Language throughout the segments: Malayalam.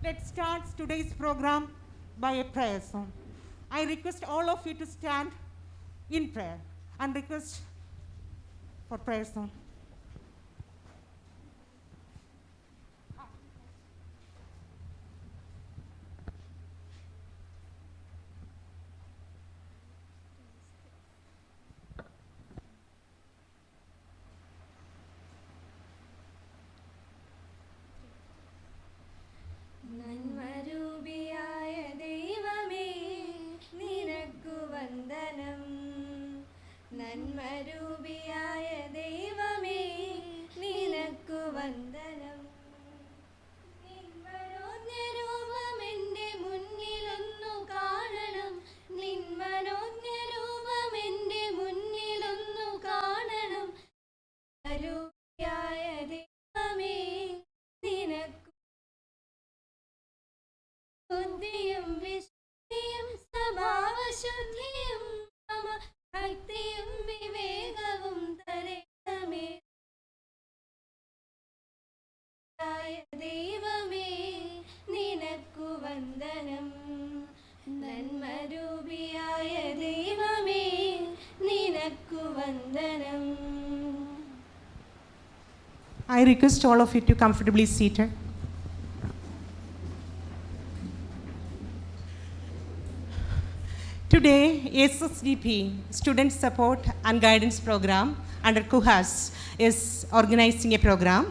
Let's start today's program by a prayer song. I request all of you to stand in prayer and request for prayer song. നന്മരൂപിയായ ദൈവമേ നിനക്കു വന്ദനം. നന്മരൂപിയായ ദൈവമേ നിനക്കു വന്ദനം. നിന്മനോജ്ഞരൂപമെന്റെ മുന്നിലൊന്നു കാണണം. നിന്മനോജ്ഞരൂപമെന്റെ മുന്നിലൊന്നു കാണണം. നന്മരൂപിയായ ദൈവമേ നിനക്കു ബുദ്ധിയും വിശുദ്ധിയും സ്വഭാവശുദ്ധിയും ഭക്തിയും വിവേകവും തരേണമേ. ദൈവമേ നിനക്കു വന്ദനം. നന്മരൂപിയായ ദൈവമേ നിനക്കു വന്ദനം. I request all of you to comfortably seated. Today, SSGP, Student Support and Guidance Program under KUHAS, is organizing a program.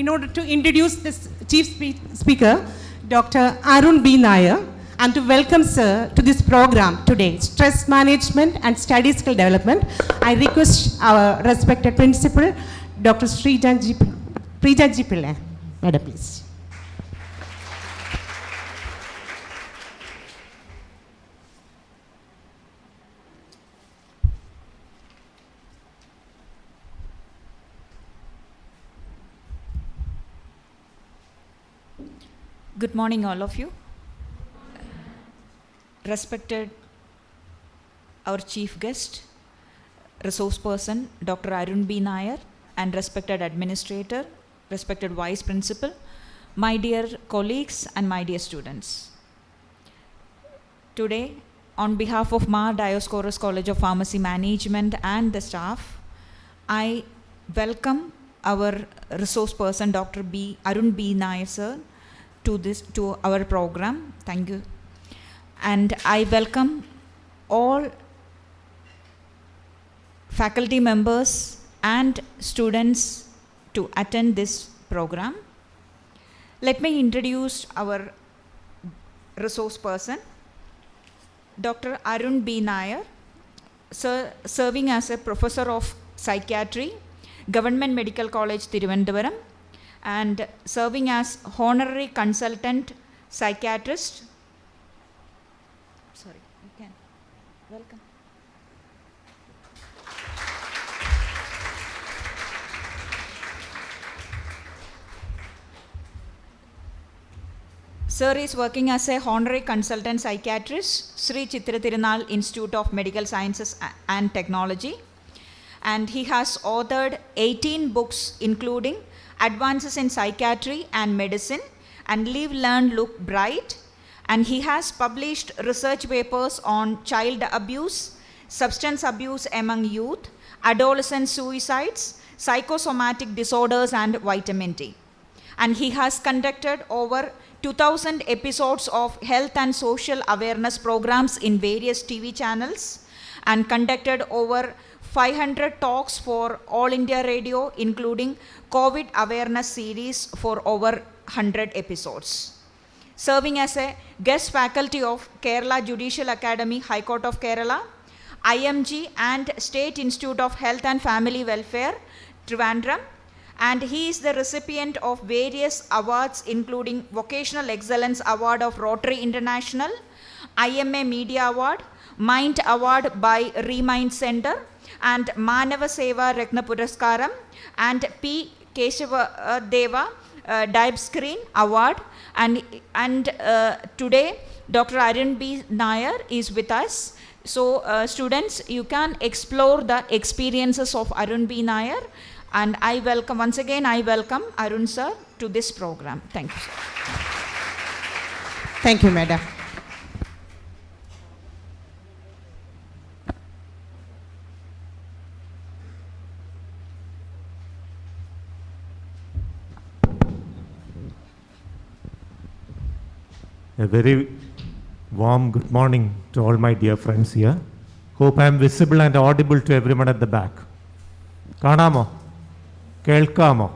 In order to introduce this chief speaker, Dr. ARUN B. NAIR, and to welcome sir to this program today, Stress Management and Study Skill Development, I request our respected principal, Dr. Preeja Pillai. Madam, please. Good morning, all of you. Respected our chief guest, resource person, Dr. ARUN B. NAIR, and respected administrator, respected vice principal, my dear colleagues and my dear students. Today, on behalf of Mar Dioscorus College of Pharmacy Management and the staff, I welcome our resource person, Dr. ARUN B. NAIR, sir, to our program. Thank you. And I welcome all faculty members and students to attend this program. Let me introduce our resource person, Dr. ARUN B. NAIR, serving as a professor of psychiatry, Government Medical College, Thiruvananthapuram, and serving as honorary consultant psychiatrist. Sorry, you can. Welcome. Sir is working as a honorary consultant psychiatrist, Sri Chitra Tirunal Institute of Medical Sciences and Technology, and he has authored 18 books including Advances in Psychiatry and Medicine and Live, Learn, Look Bright, and he has published research papers on child abuse, substance abuse among youth, adolescent suicides, psychosomatic disorders, and vitamin D. And he has conducted over 2,000 episodes of health and social awareness programs in various TV channels and conducted over 500 talks for All India Radio, including COVID awareness series for over 100 episodes. Serving as a guest faculty of Kerala Judicial Academy, High Court of Kerala, IMG and State Institute of Health and Family Welfare, Trivandrum, and he is the recipient of various awards including Vocational Excellence Award of Rotary International, IMA Media Award, Mind Award by Remind Center, and Manava Seva Ratna Puraskaram, and P. Keshava Deva Dibe Screen Award. And today, Dr. ARUN B. NAIR is with us. So, students, you can explore the experiences of ARUN B. NAIR. And once again, I welcome ARUN sir to this program. Thank you, sir. Thank you, madam. A very warm good morning to all my dear friends here. Hope I am visible and audible to everyone at the back. കാണാമോ കേൾക്കാമോ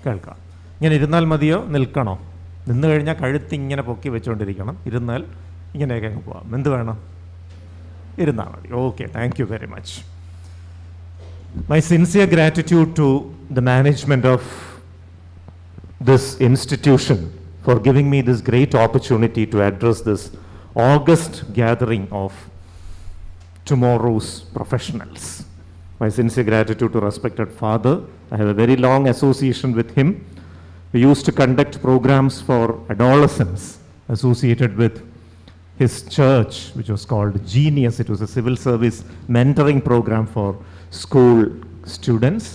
കേൾക്കാം ഇങ്ങനെ ഇരുന്നാൽ മതിയോ നിൽക്കണോ നിന്ന് കഴിഞ്ഞാൽ കഴുത്ത് ഇങ്ങനെ പൊക്കി വെച്ചുകൊണ്ടിരിക്കണം ഇരുന്നാൽ ഇങ്ങനെയൊക്കെ അങ്ങ് പോവാം എന്ത് വേണം ഇരുന്നാൽ മതി okay thank you very much my sincere gratitude to the management of this institution for giving me this great opportunity to address this August gathering of tomorrow's professionals. My sincere gratitude to respected father. I have a very long association with him. We used to conduct programs for adolescents associated with his church, which was called Genius. It was a civil service mentoring program for school students.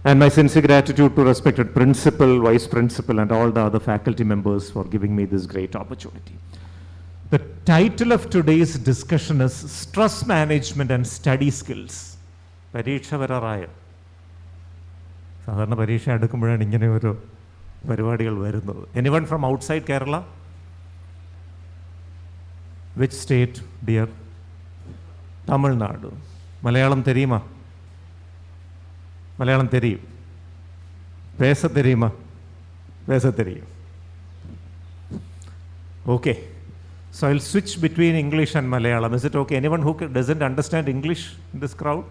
And my sincere gratitude to respected principal, vice principal, and all the other faculty members for giving me this great opportunity. The title of today's discussion is Stress Management and Study Skills. പരീക്ഷ വരാറായ സാധാരണ പരീക്ഷ എടുക്കുമ്പോഴാണ് ഇങ്ങനെ ഒരു പരിപാടികൾ വരുന്നത്. Anyone from outside Kerala? Which state, dear? Tamil Nadu. Malayalam தெரியுமா? மலையாளம் தெரியும் பேச தெரியுமா பேச தெரியும் okay so I'll switch between English and Malayalam. Is it okay? Anyone who doesn't understand English in this crowd?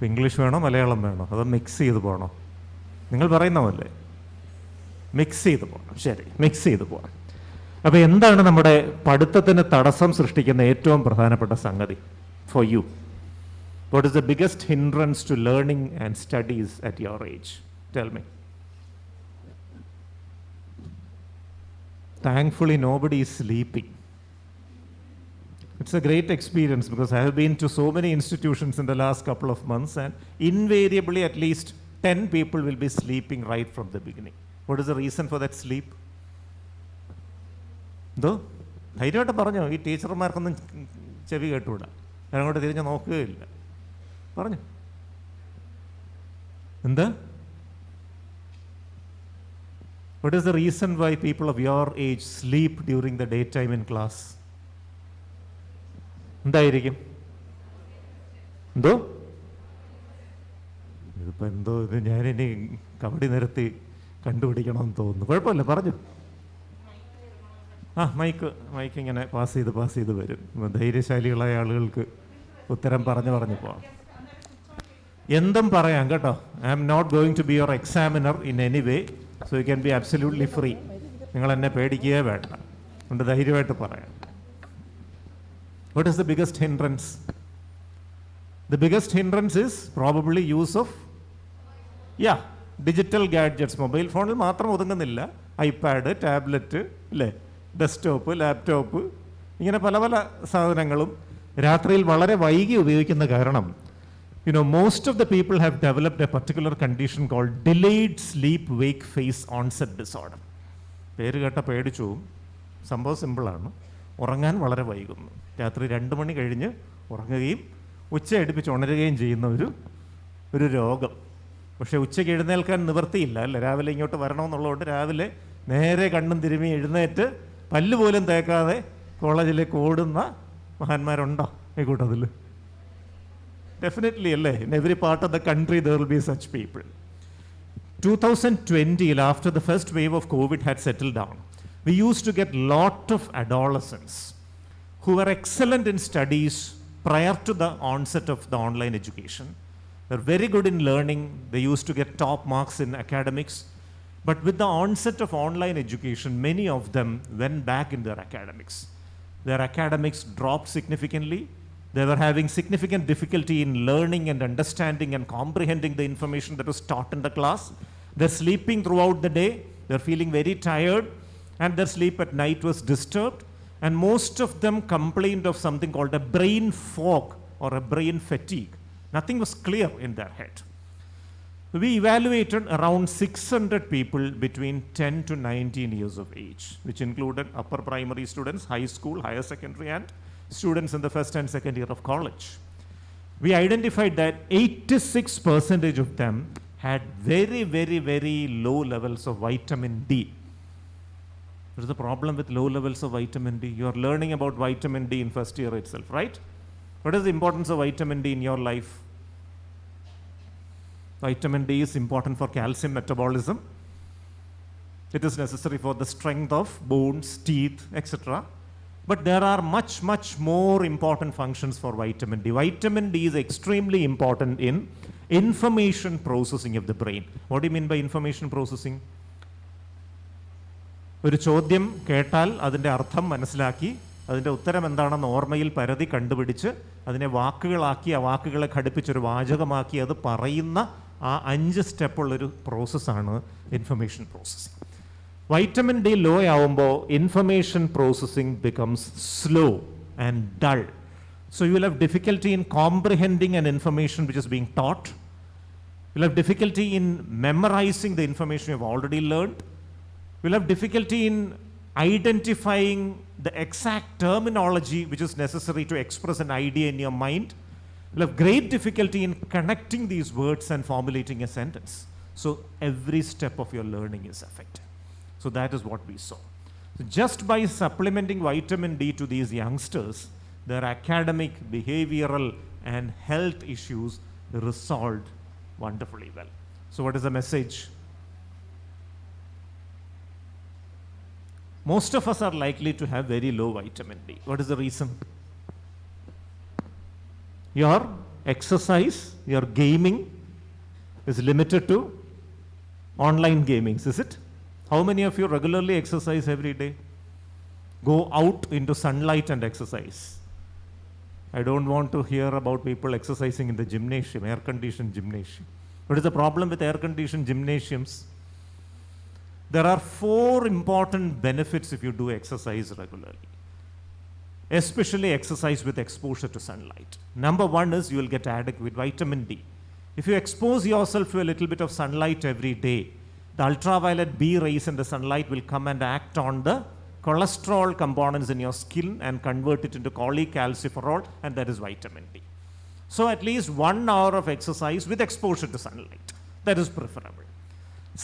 English വേണോ മലയാളം വേണോ അതോ മിക്സ് ചെയ്ത് പോകണോ നിങ്ങൾ പറയുന്നതല്ലേ മിക്സ് ചെയ്ത് പോകണം ശരി മിക്സ് ചെയ്ത് പോകാം അപ്പോൾ എന്താണ് നമ്മുടെ പഠിത്തത്തിന് തടസ്സം സൃഷ്ടിക്കുന്ന ഏറ്റവും പ്രധാനപ്പെട്ട സംഗതി for you? What is the biggest hindrance to learning and studies at your age? Tell me. Thankfully, nobody is sleeping. It's a great experience because I have been to so many institutions in the last couple of months, and invariably at least 10 people will be sleeping right from the beginning. What is the reason for that sleep? എന്തോ ധൈര്യമായിട്ട് പറഞ്ഞോ ഈ ടീച്ചർമാർക്കൊന്നും ചെവി കേട്ടുകൂടാ അങ്ങോട്ട് തിരിഞ്ഞ് നോക്കുകയില്ല പറഞ്ഞു എന്താ what is the reason why people of your age sleep during the daytime in class? എന്തായിരിക്കും എന്തോ ഇതിപ്പോൾ എന്തോ ഇത് ഞാനിനി കബഡി നിരത്തി കണ്ടുപിടിക്കണമെന്ന് തോന്നുന്നു കുഴപ്പമില്ല പറഞ്ഞു മൈക്ക് ഇങ്ങനെ പാസ് ചെയ്ത് വരും ധൈര്യശാലികളായ ആളുകൾക്ക് ഉത്തരം പറഞ്ഞു പോവാം എന്തും പറയാം കേട്ടോ I am not going to be your examiner in any way so you can be absolutely free നിങ്ങൾ എന്നെ പേടിക്കുകയേ വേണ്ട അതുകൊണ്ട് ധൈര്യമായിട്ട് പറയാം what is the biggest hindrance? The biggest hindrance is probably use of digital gadgets. Mobile ഫോണിൽ മാത്രം ഒതുങ്ങുന്നില്ല, ഐപാഡ്, ടാബ്ലറ്റ്, അല്ലേ, ഡെസ്ക്ടോപ്പ്, ലാപ്ടോപ്പ്, ഇങ്ങനെ പല പല സാധനങ്ങളും രാത്രിയിൽ വളരെ വൈകി ഉപയോഗിക്കുന്ന കാരണം most of the people have developed a particular condition called delayed sleep wake phase onset disorder. പേര് കേട്ട പേടിച്ചു. സംഭവം സിമ്പിളാണ്. ഉറങ്ങാൻ വളരെ വൈകുന്നു. രാത്രി 2 മണി കഴിഞ്ഞ് ഉറങ്ങുകയും ഉച്ചയടുപ്പിച്ച് ഉണരുകയും ചെയ്യുന്ന ഒരു രോഗം. പക്ഷേ ഉച്ചയ്ക്ക് എഴുന്നേൽക്കാൻ നിവൃത്തിയില്ല അല്ലേ, രാവിലെ ഇങ്ങോട്ട് വരണമെന്നുള്ളതുകൊണ്ട് രാവിലെ നേരെ കണ്ണും തിരുമ്മി എഴുന്നേറ്റ് പല്ല് പോലും തേക്കാതെ കോളേജിലേക്ക് ഓടുന്ന മഹാന്മാരുണ്ടോ ഈ കൂട്ടത്തിൽ? Definitely, in every part of the country there will be such people. 2020, after the first wave of COVID had settled down, we used to get lot of adolescents who were excellent in studies prior to the onset of the online education. They were very good in learning. They used to get top marks in academics. But with the onset of online education, many of them went back in their academics. Their academics dropped significantly. They were having significant difficulty in learning and understanding and comprehending the information that was taught in the class. They're sleeping throughout the day. They're feeling very tired, and their sleep at night was disturbed. And most of them complained of something called a brain fog or a brain fatigue. Nothing was clear in their head. We evaluated around 600 people between 10 to 19 years of age, which included upper primary students, high school, higher secondary, and students in the first and second year of college. We identified that 86% of them had very, very, very low levels of vitamin D. There is a problem with low levels of vitamin D. You are learning about vitamin D in first year itself, right? What is the importance of vitamin D in your life? Vitamin D is important for calcium metabolism. It is necessary for the strength of bones, teeth, etc. But there are much, much more important functions for vitamin D. Vitamin D is extremely important in information processing of the brain. What do you mean by information processing? ഒരു ചോദ്യം കേട്ടാൽ അതിൻ്റെ അർത്ഥം മനസ്സിലാക്കി അതിൻ്റെ ഉത്തരം എന്താണെന്ന് ഓർമ്മയിൽ പരതി കണ്ടുപിടിച്ച് അതിനെ വാക്കുകളാക്കി ആ വാക്കുകളെ ഘടിപ്പിച്ചൊരു വാചകമാക്കി അത് പറയുന്ന ആ 5 സ്റ്റെപ്പുള്ളൊരു പ്രോസസ്സാണ് information processing. Vitamin D low ആവുമ്പോൾ information processing becomes slow and dull. So you will have difficulty in comprehending an information which is being taught. You will have difficulty in memorising the information you have already learned. You will have difficulty in identifying the exact terminology which is necessary to express an idea in your mind. You will have great difficulty in connecting these words and formulating a sentence. So every step of your learning is affected. So that is what we saw. So just by supplementing vitamin D to these youngsters, their academic, behavioral, and health issues resolved wonderfully well. So what is the message? Most of us are likely to have very low vitamin D. What is the reason? Your exercise, your gaming is limited to online gaming, is it? How many of you regularly exercise every day? Go out into sunlight and exercise. I don't want to hear about people exercising in the gymnasium, air-conditioned gymnasium. What is the problem with air-conditioned gymnasiums? There are 4 important benefits if you do exercise regularly, especially exercise with exposure to sunlight. Number 1 is you will get adequate vitamin D. If you expose yourself to a little bit of sunlight every day, the ultraviolet B rays in the sunlight will come and act on the cholesterol components in your skin and convert it into cholecalciferol, and that is vitamin D. So at least 1 hour of exercise with exposure to sunlight, that is preferable.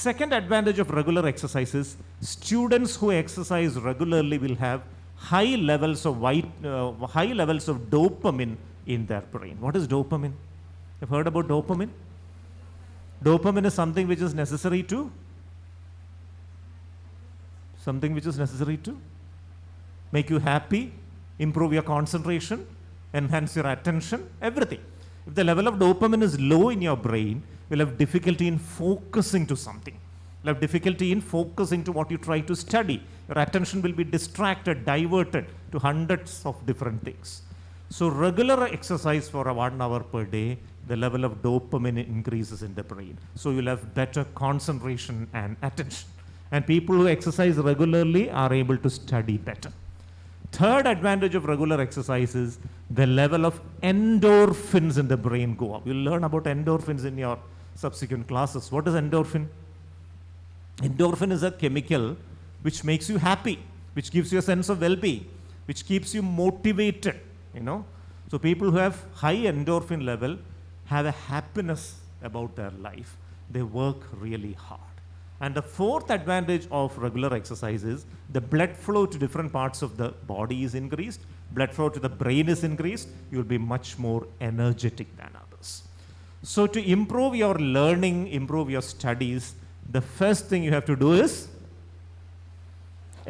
Second advantage of regular exercise is students who exercise regularly will have high levels of dopamine in their brain. What is dopamine? You've heard about dopamine? Dopamine is something which is necessary to make you happy, improve your concentration, enhance your attention, everything. If the level of dopamine is low in your brain, you'll have difficulty in focusing to something. You'll have difficulty in focusing to what you try to study. Your attention will be distracted, diverted to hundreds of different things. So regular exercise for 1 hour per day, the level of dopamine increases in the brain. So you'll have better concentration and attention. And people who exercise regularly are able to study better. Third advantage of regular exercise is the level of endorphins in the brain go up. You'll learn about endorphins in your subsequent classes. What is endorphin? Endorphin is a chemical which makes you happy, which gives you a sense of well-being, which keeps you motivated, you know. So people who have high endorphin level have a happiness about their life. They work really hard. And the fourth advantage of regular exercise is the blood flow to different parts of the body is increased, blood flow to the brain is increased, you will be much more energetic than others. So to improve your learning, improve your studies, the first thing you have to do is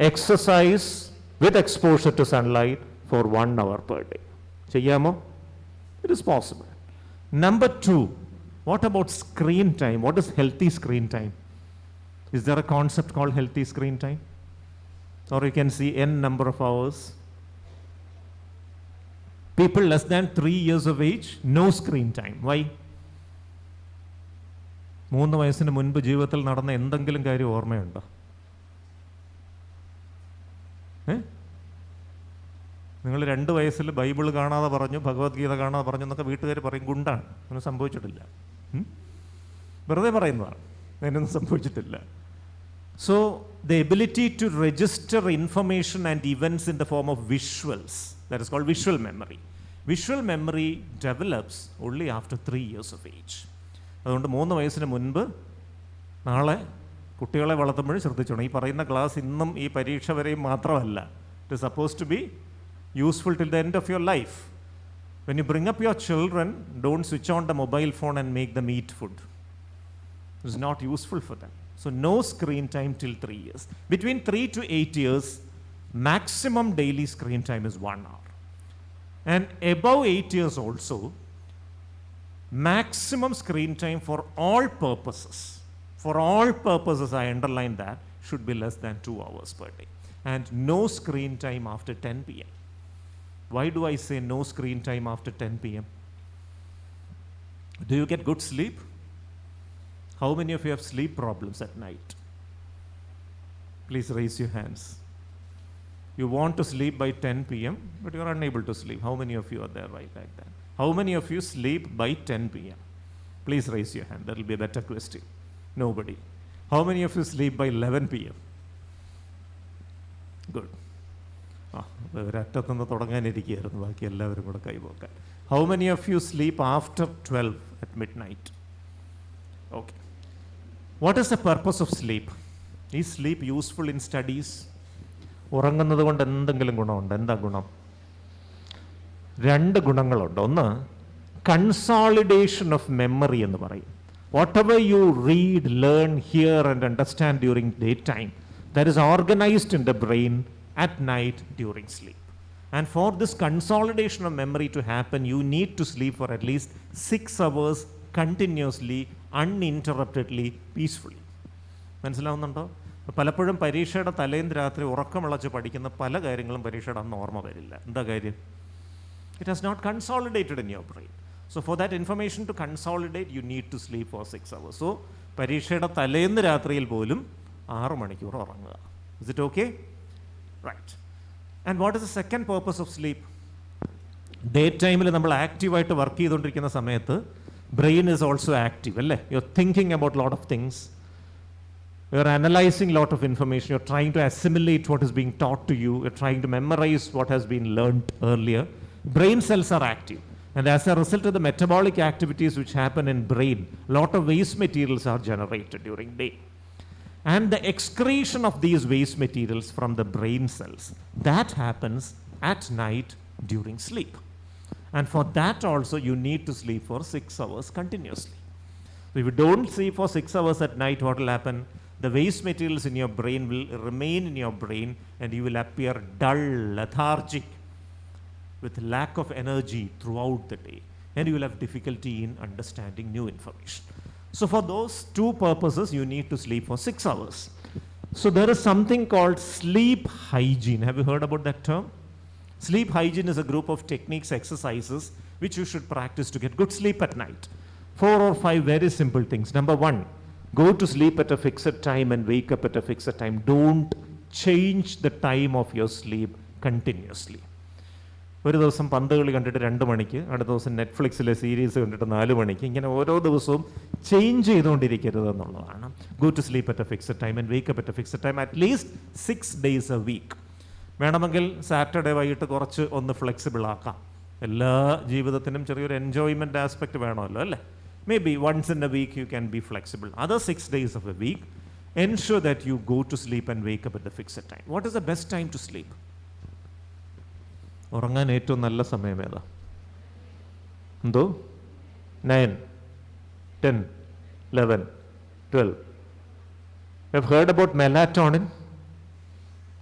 exercise with exposure to sunlight for 1 hour per day. Cheyamo? It is possible. Number 2, what about screen time? What is healthy screen time? Is there a concept called healthy screen time? Or you can see n number of hours. People less than 3 years of age, no screen time. Why? 3 വയസ്സിന് മുൻപ് ജീവിതത്തിൽ നടന്ന എന്തെങ്കിലും കാര്യം ഓർമ്മയുണ്ടോ? നിങ്ങൾ 2 വയസ്സിൽ ബൈബിൾ കാണാതെ പറഞ്ഞു, ഭഗവത്ഗീത കാണാതെ പറഞ്ഞു എന്നൊക്കെ വീട്ടുകാർ പറയും, ഗുണ്ടാണ്, ഒന്നും സംഭവിച്ചിട്ടില്ല. വെറുതെ പറയുന്നതാണ്, അതിനൊന്നും സംഭവിച്ചിട്ടില്ല. So the ability to register information and events in the form of visuals, that is called visual memory. Visual memory develops only after 3 years of age. അതുകൊണ്ട് 3 വയസ്സിന് മുൻപ് നാളെ കുട്ടികളെ വളർത്തുമ്പോഴും ശ്രദ്ധിച്ചോണം. ഈ പറയുന്ന ക്ലാസ് ഇന്നും ഈ പരീക്ഷ വരെയും മാത്രമല്ല. It is suppose to be useful till the end of your life. When you bring up your children, don't switch on the mobile phone and make them eat food. It's not useful for them. So no screen time till 3 years. Between 3 to 8 years, maximum daily screen time is 1 hour. And above 8 years also, maximum screen time for all purposes, I underline that, should be less than 2 hours per day. And no screen time after 10 p.m. Why do I say no screen time after 10 p.m.? Do you get good sleep? How many of you have sleep problems at night? Please raise your hands. You want to sleep by 10 p.m., but you are unable to sleep. How many of you are there right like that? How many of you sleep by 10 p.m.? Please raise your hand. That will be a better question. Nobody. How many of you sleep by 11 p.m.? Good. ഒരറ്റത്തുനിന്ന് തുടങ്ങാനിരിക്കുകയായിരുന്നു, ബാക്കി എല്ലാവരും കൂടെ കൈപോക്കാൻ. How many of you sleep after 12 at midnight? Okay. What is the purpose of sleep? Is sleep useful in studies? ഉറങ്ങുന്നത് കൊണ്ട് എന്തെങ്കിലും ഗുണമുണ്ട്? എന്താ ഗുണം? 2 ഗുണങ്ങളുണ്ട്. ഒന്ന്, കൺസോളിഡേഷൻ ഓഫ് മെമ്മറി എന്ന് പറയും. Whatever you read, learn, hear and understand during daytime, that is organized in the brain at night during sleep. And for this consolidation of memory to happen, you need to sleep for at least 6 hours continuously, uninterruptedly, peacefully. മനസ്സിലാവുന്നുണ്ടോ? പലപ്പോഴും പരീക്ഷയുടെ തലേന്ന് രാത്രി ഉറക്കമിളച്ച് പഠിക്കുന്ന പല കാര്യങ്ങളും പരീക്ഷയുടെ അന്ന് ഓർമ്മ വരില്ല. എന്താ കാര്യം? It has not consolidated in your brain. So for that information to consolidate, you need to sleep for 6 hours. So പരീക്ഷയുടെ തലേന്ന് രാത്രിയിൽ പോലും 6 മണിക്കൂർ ഉറങ്ങുക. Is it okay? Right. And what is the second purpose of sleep? Day ടൈമിൽ നമ്മൾ ആക്റ്റീവായിട്ട് വർക്ക് ചെയ്തുകൊണ്ടിരിക്കുന്ന സമയത്ത് ബ്രെയിൻ ഈസ് ഓൾസോ ആക്റ്റീവ് അല്ലേ? You are thinking about lot of things, you are analysing lot of information, you are trying to assimilate what is being taught to you, you are trying to memorise what has been learned earlier. Brain cells are active, and as a result of the metabolic activities which happen in brain, a lot of waste materials are generated during day. And the excretion of these waste materials from the brain cells, that happens at night during sleep. And for that also you need to sleep for 6 hours continuously. So if you don't sleep for 6 hours at night, what will happen? The waste materials in your brain will remain in your brain, and you will appear dull, lethargic, with lack of energy throughout the day, and you will have difficulty in understanding new information. So for those 2 purposes, you need to sleep for 6 hours. So there is something called sleep hygiene. Have you heard about that term? Sleep hygiene is a group of techniques, exercises, which you should practice to get good sleep at night. 4 or 5 very simple things. Number 1, go to sleep at a fixed time and wake up at a fixed time. Don't change the time of your sleep continuously. ഒരു ദിവസം പന്ത് കളി കണ്ടിട്ട് 2 മണിക്ക്, അടുത്ത ദിവസം നെറ്റ്ഫ്ലിക്സിലെ സീരീസ് കണ്ടിട്ട് 4 മണിക്ക്, ഇങ്ങനെ ഓരോ ദിവസവും ചേഞ്ച് ചെയ്തുകൊണ്ടിരിക്കരുത് എന്നുള്ളതാണ്. Go to sleep at a fixed time and wake up at a fixed time at least 6 days a week. വേണമെങ്കിൽ സാറ്റർഡേ വൈകിട്ട് കുറച്ച് ഒന്ന് ഫ്ലെക്സിബിൾ ആക്കാം. എല്ലാ ജീവിതത്തിനും ചെറിയൊരു എൻജോയ്മെൻറ്റ് ആസ്പെക്റ്റ് വേണമല്ലോ അല്ലേ? Maybe once in a week you can be flexible. Other 6 days of a week, ensure that you go to sleep and wake up at the fixed time. What is the best time to sleep? ഉറങ്ങാൻ ഏറ്റവും നല്ല സമയം ഏതാ? എന്തോ? 9, 10, 11, 12. You have heard about melatonin?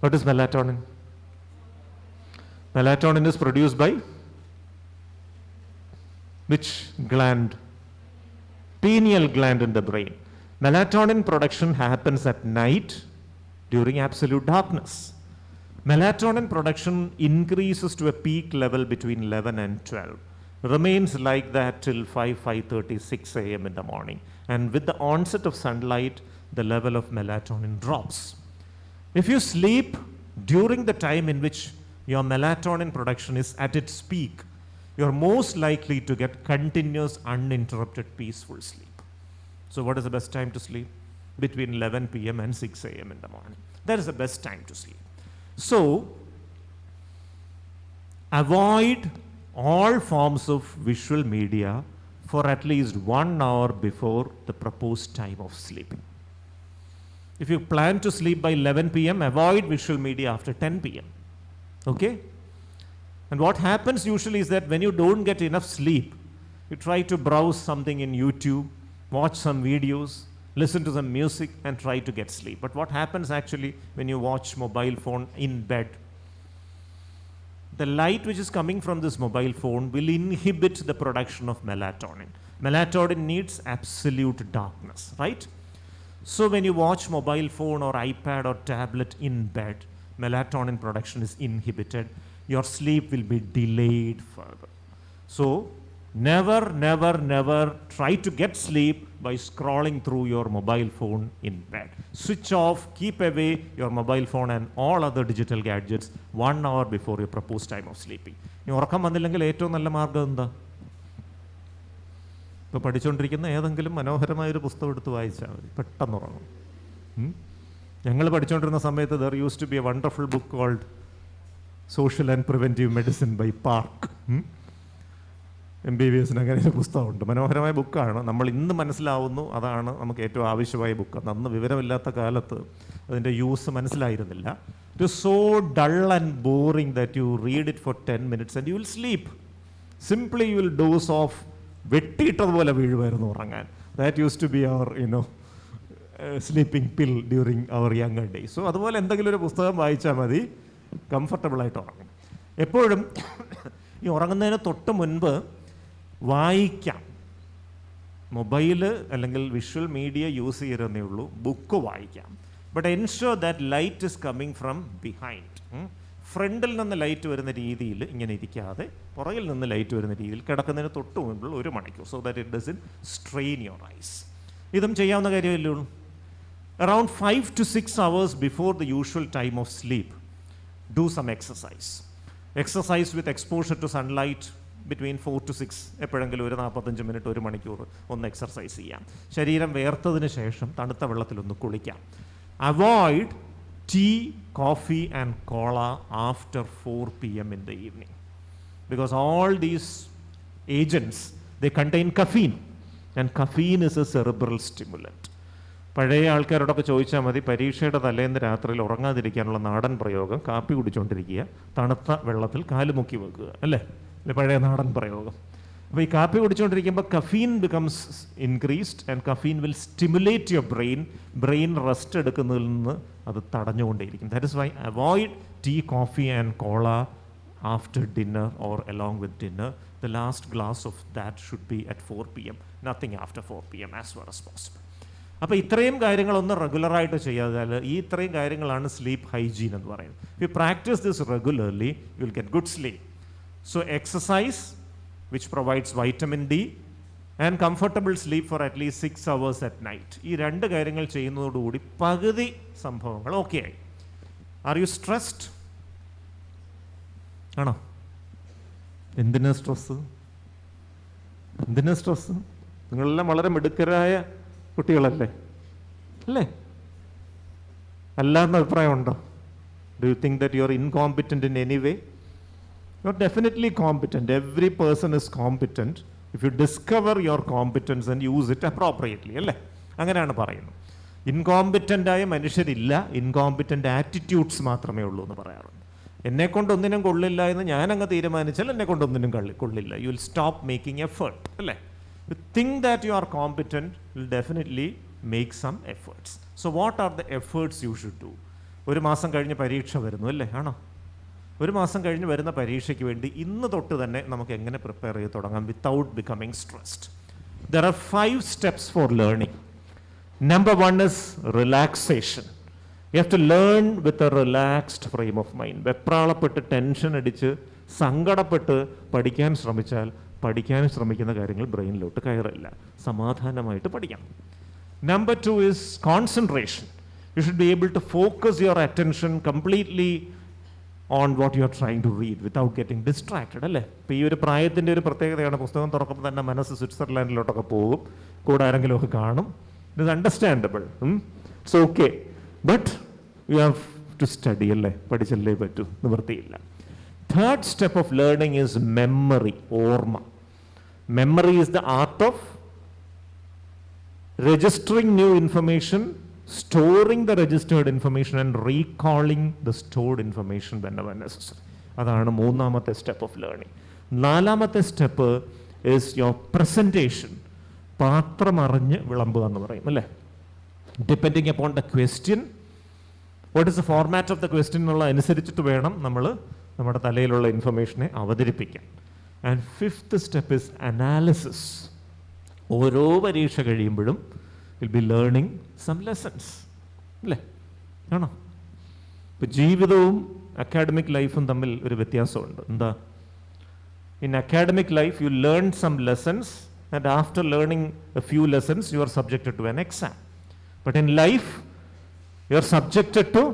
What is melatonin? Melatonin is produced by which gland? Pineal gland in the brain. Melatonin production happens at night during absolute darkness. Melatonin production increases to a peak level between 11 and 12, remains like that till 5:30, 6 a.m. in the morning. And with the onset of sunlight, the level of melatonin drops. If you sleep during the time in which your melatonin production is at its peak, you're most likely to get continuous, uninterrupted, peaceful sleep. So what is the best time to sleep? Between 11 p.m. and 6 a.m. in the morning. That is the best time to sleep. So avoid all forms of visual media for at least 1 hour before the proposed time of sleeping. If you plan to sleep by 11 p.m., avoid visual media after 10 p.m. Okay? And what happens usually is that when you don't get enough sleep, you try to browse something in YouTube, watch some videos, listen to some music, and try to get sleep. But what happens actually when you watch mobile phone in bed? The light which is coming from this mobile phone will inhibit the production of melatonin. Melatonin needs absolute darkness, right? So when you watch mobile phone or iPad or tablet in bed, melatonin production is inhibited. Your sleep will be delayed further. So never try to get sleep by scrolling through your mobile phone in bed. Switch off, keep away your mobile phone and all other digital gadgets 1 hour before your proposed time of sleeping. You ഉറക്കം വന്നില്ലെങ്കിൽ ഏറ്റവും നല്ല മാർഗ്ഗം എന്താ? ഇപ്പോൾ പഠിച്ചുകൊണ്ടിരിക്കുന്ന ഏതെങ്കിലും മനോഹരമായൊരു പുസ്തകം എടുത്ത് വായിച്ചാൽ മതി, പെട്ടെന്ന് ഉറങ്ങും. ഞങ്ങൾ പഠിച്ചുകൊണ്ടിരുന്ന സമയത്ത് there used to be a wonderful book called social and preventive medicine by Park. MBBS അങ്ങനെ ഒരു പുസ്തകമുണ്ട്, മനോഹരമായ ബുക്കാണ്. നമ്മൾ ഇന്ന് മനസ്സിലാവുന്നു അതാണ് നമുക്ക് ഏറ്റവും ആവശ്യമായ ബുക്ക്. അന്ന് വിവരമില്ലാത്ത കാലത്ത് അതിൻ്റെ യൂസ് മനസ്സിലായിരുന്നില്ല. It is so dull and boring that you read it for 10 minutes and you will sleep. Simply you will doze off. വെട്ടിയിട്ടതുപോലെ വീഴുമായിരുന്നു ഉറങ്ങാൻ. That used to be our sleeping pill during our younger days. So അതുപോലെ എന്തെങ്കിലും ഒരു പുസ്തകം വായിച്ചാൽ മതി, കംഫർട്ടബിളായിട്ട് ഉറങ്ങും. എപ്പോഴും ഈ ഉറങ്ങുന്നതിന് തൊട്ട് മുൻപ് വായിക്കാം. മൊബൈല് അല്ലെങ്കിൽ വിഷ്വൽ മീഡിയ യൂസ് ചെയ്യരുതേ ഉള്ളൂ, ബുക്ക് വായിക്കാം. But ensure that light is coming from behind. ഫ്രണ്ടിൽ നിന്ന് ലൈറ്റ് വരുന്ന രീതിയിൽ ഇങ്ങനെ ഇരിക്കാതെ പുറകിൽ നിന്ന് ലൈറ്റ് വരുന്ന രീതിയിൽ കിടക്കുന്നതിന് തൊട്ട് മുൻപുള്ള 1 മണിക്കൂർ, so that it doesn't strain your eyes. ഇതും ചെയ്യാവുന്ന കാര്യമല്ലേ ഉള്ളൂ. Around 5 to 6 hours before the usual time of sleep do some exercise. Exercise with exposure to sunlight between 4 to 6, എപ്പോഴെങ്കിലും ഒരു 45 മിനിറ്റ് 1 മണിക്കൂർ ഒന്ന് എക്സർസൈസ് ചെയ്യാം. ശരീരം വേർത്തതിന് ശേഷം തണുത്ത വെള്ളത്തിലൊന്ന് കുളിക്കാം. Avoid tea, coffee and cola after 4 p.m. in the evening, because all these agents, they contain caffeine, and caffeine is a cerebral stimulant. പഴയ ആൾക്കാരോടൊക്കെ ചോദിച്ചാൽ മതി, പരീക്ഷയുടെ തലേന്ന് രാത്രിയിൽ ഉറങ്ങാതിരിക്കാനുള്ള നാടൻ പ്രയോഗം കാപ്പി കുടിച്ചുകൊണ്ടിരിക്കുക, തണുത്ത വെള്ളത്തിൽ കാല് മുക്കി വെക്കുക, അല്ലേ? പഴയ നാടൻ പ്രയോഗം. അപ്പോൾ ഈ കാപ്പി കുടിച്ചുകൊണ്ടിരിക്കുമ്പോൾ caffeine becomes increased and caffeine will stimulate your brain rest എടുക്കുന്നതിൽ നിന്ന് അത് തടഞ്ഞുകൊണ്ടേയിരിക്കും. That is why avoid tea, coffee and cola after dinner or along with dinner. The last glass of that should be at 4 p.m. Nothing after 4 p.m. As far as possible. അപ്പോൾ ഇത്രയും കാര്യങ്ങളൊന്ന് റെഗുലറായിട്ട് ചെയ്യാതാൽ ഈ ഇത്രയും കാര്യങ്ങളാണ് സ്ലീപ്പ് ഹൈജീൻ എന്ന് പറയുന്നത്. If you practise this regularly you will get good sleep. So exercise which provides vitamin D and comfortable sleep for at least 6 hours at night. ഈ 2 കാര്യങ്ങൾ ചെയ്യുന്നതോടുകൂടി പകുതി സംഭവങ്ങൾ ഓക്കെ ആയി. Are you stressed? ആണോ? എന്തിനാ സ്ട്രെസ്? നിങ്ങളെല്ലാം വളരെ മിടുക്കരായ കുട്ടികളല്ലേ, അല്ലേ? അല്ലാന്ന അഭിപ്രായമുണ്ടോ? Do you think that you are incompetent in any way? You're definitely competent. Every person is competent if you discover your competence and use it appropriately, അല്ലേ? അങ്ങനെയാണ് പറയുന്നത്. ഇൻകോമ്പിറ്റൻ്റ് ആയ മനുഷ്യരില്ല, ഇൻകോമ്പിറ്റൻ്റ് ആറ്റിറ്റ്യൂഡ്സ് മാത്രമേ ഉള്ളൂ എന്ന് പറയാറുണ്ട്. എന്നെക്കൊണ്ടൊന്നിനും കൊള്ളില്ല എന്ന് ഞാനങ്ങ് തീരുമാനിച്ചാൽ എന്നെക്കൊണ്ടൊന്നിനും കൊള്ളില്ല. You will stop making effort, അല്ലേ? You think that you are competent, will definitely make some efforts. So what are the efforts you should do? 1 മാസം കഴിഞ്ഞ് പരീക്ഷ വരുന്നു, അല്ലേ? ആണോ? 1 മാസം കഴിഞ്ഞ് വരുന്ന പരീക്ഷയ്ക്ക് വേണ്ടി ഇന്ന് തൊട്ട് തന്നെ നമുക്ക് എങ്ങനെ പ്രിപ്പയർ ചെയ്ത് തുടങ്ങാം without becoming stressed? There are 5 steps for learning. Number 1 is relaxation. You have to learn with a relaxed frame of mind. വെപ്രാളപ്പെട്ട് ടെൻഷൻ അടിച്ച് സങ്കടപ്പെട്ട് പഠിക്കാൻ ശ്രമിച്ചാൽ പഠിക്കാൻ ശ്രമിക്കുന്ന കാര്യങ്ങൾ ബ്രെയിനിലോട്ട് കയറില്ല. സമാധാനമായിട്ട് പഠിക്കാം. Number 2 is concentration. You should be able to focus your attention completely on what you are trying to read without getting distracted, അല്ലേ? ഇപ്പോൾ ഈ ഒരു പ്രായത്തിൻ്റെ ഒരു പ്രത്യേകതയാണ്, പുസ്തകം തുറക്കുമ്പോൾ തന്നെ മനസ്സ് സ്വിറ്റ്സർലാൻഡിലോട്ടൊക്കെ പോകും, കൂടെ ആരെങ്കിലും ഒക്കെ കാണും. It is understandable, it's okay, but you have to study, അല്ലേ? പഠിച്ചല്ലേ പറ്റൂ, നിവൃത്തിയില്ല. Third step of learning is memory, ഓർമ്മ. Memory is the art of registering new information, storing the registered information and recalling the stored information whenever necessary. അതാണ് മൂന്നാമത്തെ സ്റ്റെപ്പ് ഓഫ് ലേണിംഗ്. നാലാമത്തെ സ്റ്റെപ്പ് ഈസ് യുവർ പ്രസൻറ്റേഷൻ. പാത്രം അറിഞ്ഞ് വിളമ്പുക എന്ന് പറയും, അല്ലേ? Depending upon the question, what is the format of the question എന്നുള്ള അനുസരിച്ചിട്ട് വേണം നമ്മൾ നമ്മുടെ തലയിലുള്ള ഇൻഫർമേഷനെ അവതരിപ്പിക്കാൻ. And fifth step is analysis. ഓരോ പരീക്ഷ കഴിയുമ്പോഴും will be learning some lessons, അല്ലേ? ആണോ? ഇപ്പം ജീവിതവും അക്കാഡമിക് ലൈഫും തമ്മിൽ ഒരു വ്യത്യാസമുണ്ട്. എന്താ? In academic life you learn some lessons and after learning a few lessons you are subjected to an exam. But in life you are subjected to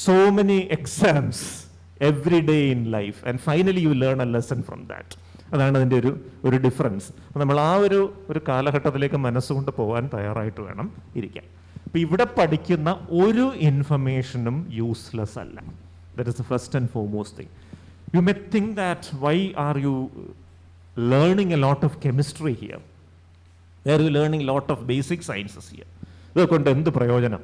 so many exams every day in life and finally you learn a lesson from that. അതാണ് അതിൻ്റെ ഒരു ഡിഫറൻസ്. അപ്പോൾ നമ്മൾ ആ ഒരു കാലഘട്ടത്തിലേക്ക് മനസ്സുകൊണ്ട് പോകാൻ തയ്യാറായിട്ട് വേണം ഇരിക്കാൻ. അപ്പോൾ ഇവിടെ പഠിക്കുന്ന ഒരു ഇൻഫർമേഷനും യൂസ്ലെസ് അല്ല. That is the first and foremost thing. You may think that why are you learning a lot of chemistry here, where you learning lot of basic sciences here. ഇതൊക്കെ കൊണ്ട് എന്ത് പ്രയോജനം?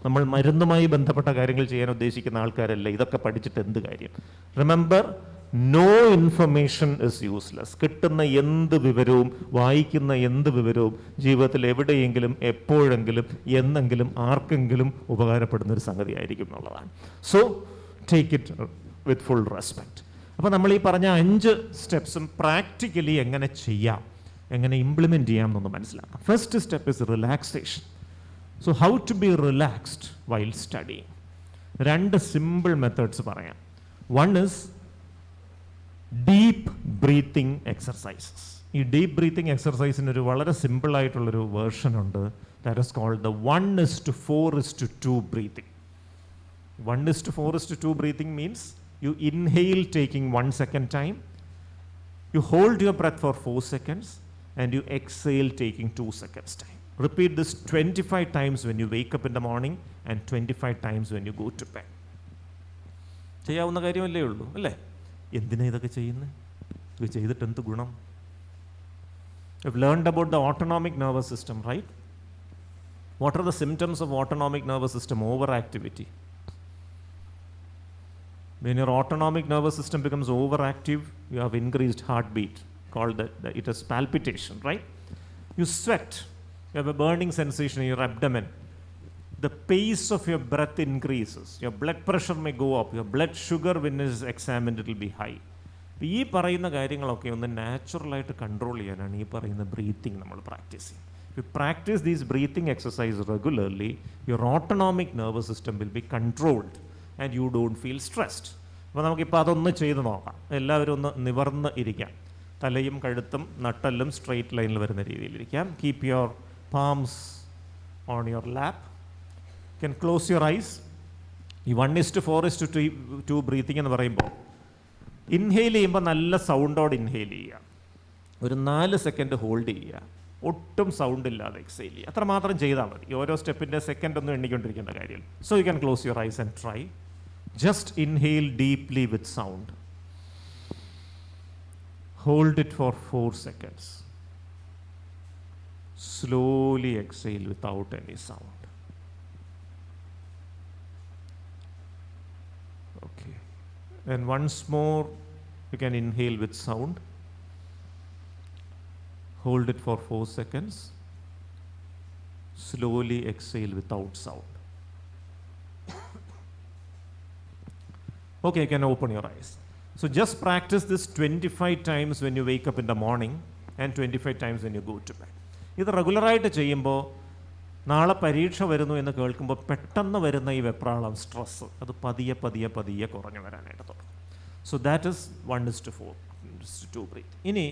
നമ്മൾ മരുന്നുമായി ബന്ധപ്പെട്ട കാര്യങ്ങൾ ചെയ്യാൻ ഉദ്ദേശിക്കുന്ന ആൾക്കാരല്ല, ഇതൊക്കെ പഠിച്ചിട്ട് എന്ത് കാര്യം? Remember, no information is useless. കിട്ടുന്ന എന്ത് വിവരവും, വായിക്കുന്ന എന്ത് വിവരവും ജീവിതത്തിൽ എവിടെയെങ്കിലും എപ്പോഴെങ്കിലും എന്നെങ്കിലും ആർക്കെങ്കിലും ഉപകാരപ്പെടുന്ന ഒരു സംഗതി ആയിരിക്കും എന്നുള്ളതാണ്. So take it with full respect. അപ്പോൾ നമ്മൾ ഈ പറഞ്ഞ 5 സ്റ്റെപ്സും പ്രാക്ടിക്കലി എങ്ങനെ ചെയ്യാം, എങ്ങനെ ഇംപ്ലിമെൻറ്റ് ചെയ്യാം എന്നൊന്ന് മനസ്സിലാക്കാം. First step is relaxation. So how to be relaxed while studying. 2 simple methods പറയാം. One is deep breathing exercises. ഈ ഡീപ്പ് ബ്രീത്തിങ് എക്സർസൈസിന് ഒരു വളരെ സിമ്പിളായിട്ടുള്ളൊരു വേർഷൻ ഉണ്ട്. That is called the 1:4:2 breathing. 1:4:2 breathing means you inhale taking 1 second time, you hold your breath for 4 seconds, and you exhale taking 2 seconds time. Repeat this 25 times when you wake up in the morning and 25 times when you go to bed. ചെയ്യാവുന്ന കാര്യമല്ലേ ഉള്ളൂ, അല്ലേ? എന്തിനാ ഇതൊക്കെ ചെയ്യുന്നത്? ഇത് ചെയ്തിട്ട് എന്ത് ഗുണം? You've learned about the autonomic nervous system, right? What are the symptoms of autonomic nervous system overactivity? When your autonomic nervous system becomes overactive, you have increased heartbeat, called it as palpitation, right? You sweat, you have a burning sensation in your abdomen. The pace of your breath increases, your blood pressure may go up, your blood sugar when it is examined it will be high. ഈ പറയുന്ന കാര്യങ്ങളൊക്കെ ഒന്ന് നാച്ചുറലായിട്ട് കൺട്രോൾ ചെയ്യാനാണ് ഈ പറയുന്ന ബ്രീത്തിങ് നമ്മൾ പ്രാക്ടീസ് ചെയ്യും. If you practice these breathing exercises regularly, your autonomic nervous system will be controlled and you don't feel stressed. അപ്പോൾ നമുക്കിപ്പോൾ അതൊന്ന് ചെയ്ത് നോക്കാം. എല്ലാവരും ഒന്ന് നിവർന്ന് ഇരിക്കാം. തലയും കഴുത്തും നട്ടെല്ലും സ്ട്രെയിറ്റ് ലൈനിൽ വരുന്ന രീതിയിലിരിക്കാം. Keep your palms on your lap. You can close your eyes. ഈ 1:4:2 ബ്രീത്തിങ് എന്ന് പറയുമ്പോൾ ഇൻഹെയിൽ ചെയ്യുമ്പോൾ നല്ല സൗണ്ടോടെ ഇൻഹെയിൽ ചെയ്യുക, ഒരു 4 സെക്കൻഡ് ഹോൾഡ് ചെയ്യുക, ഒട്ടും സൗണ്ട് ഇല്ലാതെ എക്സെയിൽ ചെയ്യുക. അത്ര മാത്രം ചെയ്താൽ മതി. ഓരോ സ്റ്റെപ്പിൻ്റെ സെക്കൻഡ് ഒന്നും എണ്ണിക്കൊണ്ടിരിക്കേണ്ട കാര്യമില്ല. So you can close your ice and try. Just inhale deeply with sound. Hold it for 4 seconds. Slowly exhale without any sound. Okay. And once more, you can inhale with sound. Hold it for 4 seconds. Slowly exhale without sound. Okay, you can open your eyes. So just practice this 25 times when you wake up in the morning and 25 times when you go to bed. ഇത് റെഗുലറായിട്ട് ചെയ്യുമ്പോൾ നാളെ പരീക്ഷ വരുന്നു എന്ന് കേൾക്കുമ്പോൾ പെട്ടെന്ന് വരുന്ന ഈ വെപ്രാളം, സ്ട്രെസ്സ്, അത് പതിയെ പതിയെ പതിയെ കുറഞ്ഞു വരാനായിട്ട് തുടങ്ങും. So that is 1:4:2 breath. ഇനി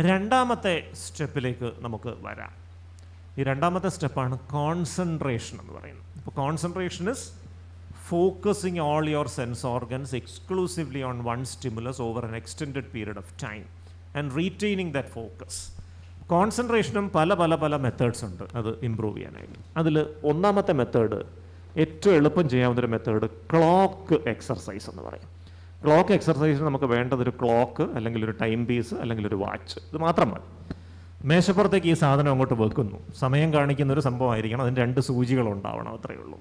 രണ്ടാമത്തെ സ്റ്റെപ്പിലേക്ക് നമുക്ക് വരാം. ഈ രണ്ടാമത്തെ സ്റ്റെപ്പാണ് കോൺസെൻട്രേഷൻ എന്ന് പറയുന്നത്. ഇപ്പോൾ concentration is focusing all your sense organs exclusively on one stimulus over an extended period of time and retaining that focus. കോൺസെൻട്രേഷനും പല മെത്തേഡ്സ് ഉണ്ട് അത് ഇമ്പ്രൂവ് ചെയ്യാനായിട്ട്. അതിൽ ഒന്നാമത്തെ മെത്തേഡ്, ഏറ്റവും എളുപ്പം ചെയ്യാവുന്നൊരു മെത്തേഡ്, ക്ലോക്ക് എക്സർസൈസ് എന്ന് പറയും. ക്ലോക്ക് എക്സർസൈസിന് നമുക്ക് വേണ്ടതൊരു ക്ലോക്ക് അല്ലെങ്കിൽ ഒരു ടൈം പീസ് അല്ലെങ്കിൽ ഒരു വാച്ച്, ഇത് മാത്രം മതി. മേശപ്പുറത്തേക്ക് ഈ സാധനം അങ്ങോട്ട് വെക്കുന്നു, സമയം കാണിക്കുന്ന ഒരു സംഭവമായിരിക്കണം, അതിന് 2 സൂചികൾ ഉണ്ടാവണം, അത്രയേ ഉള്ളൂ.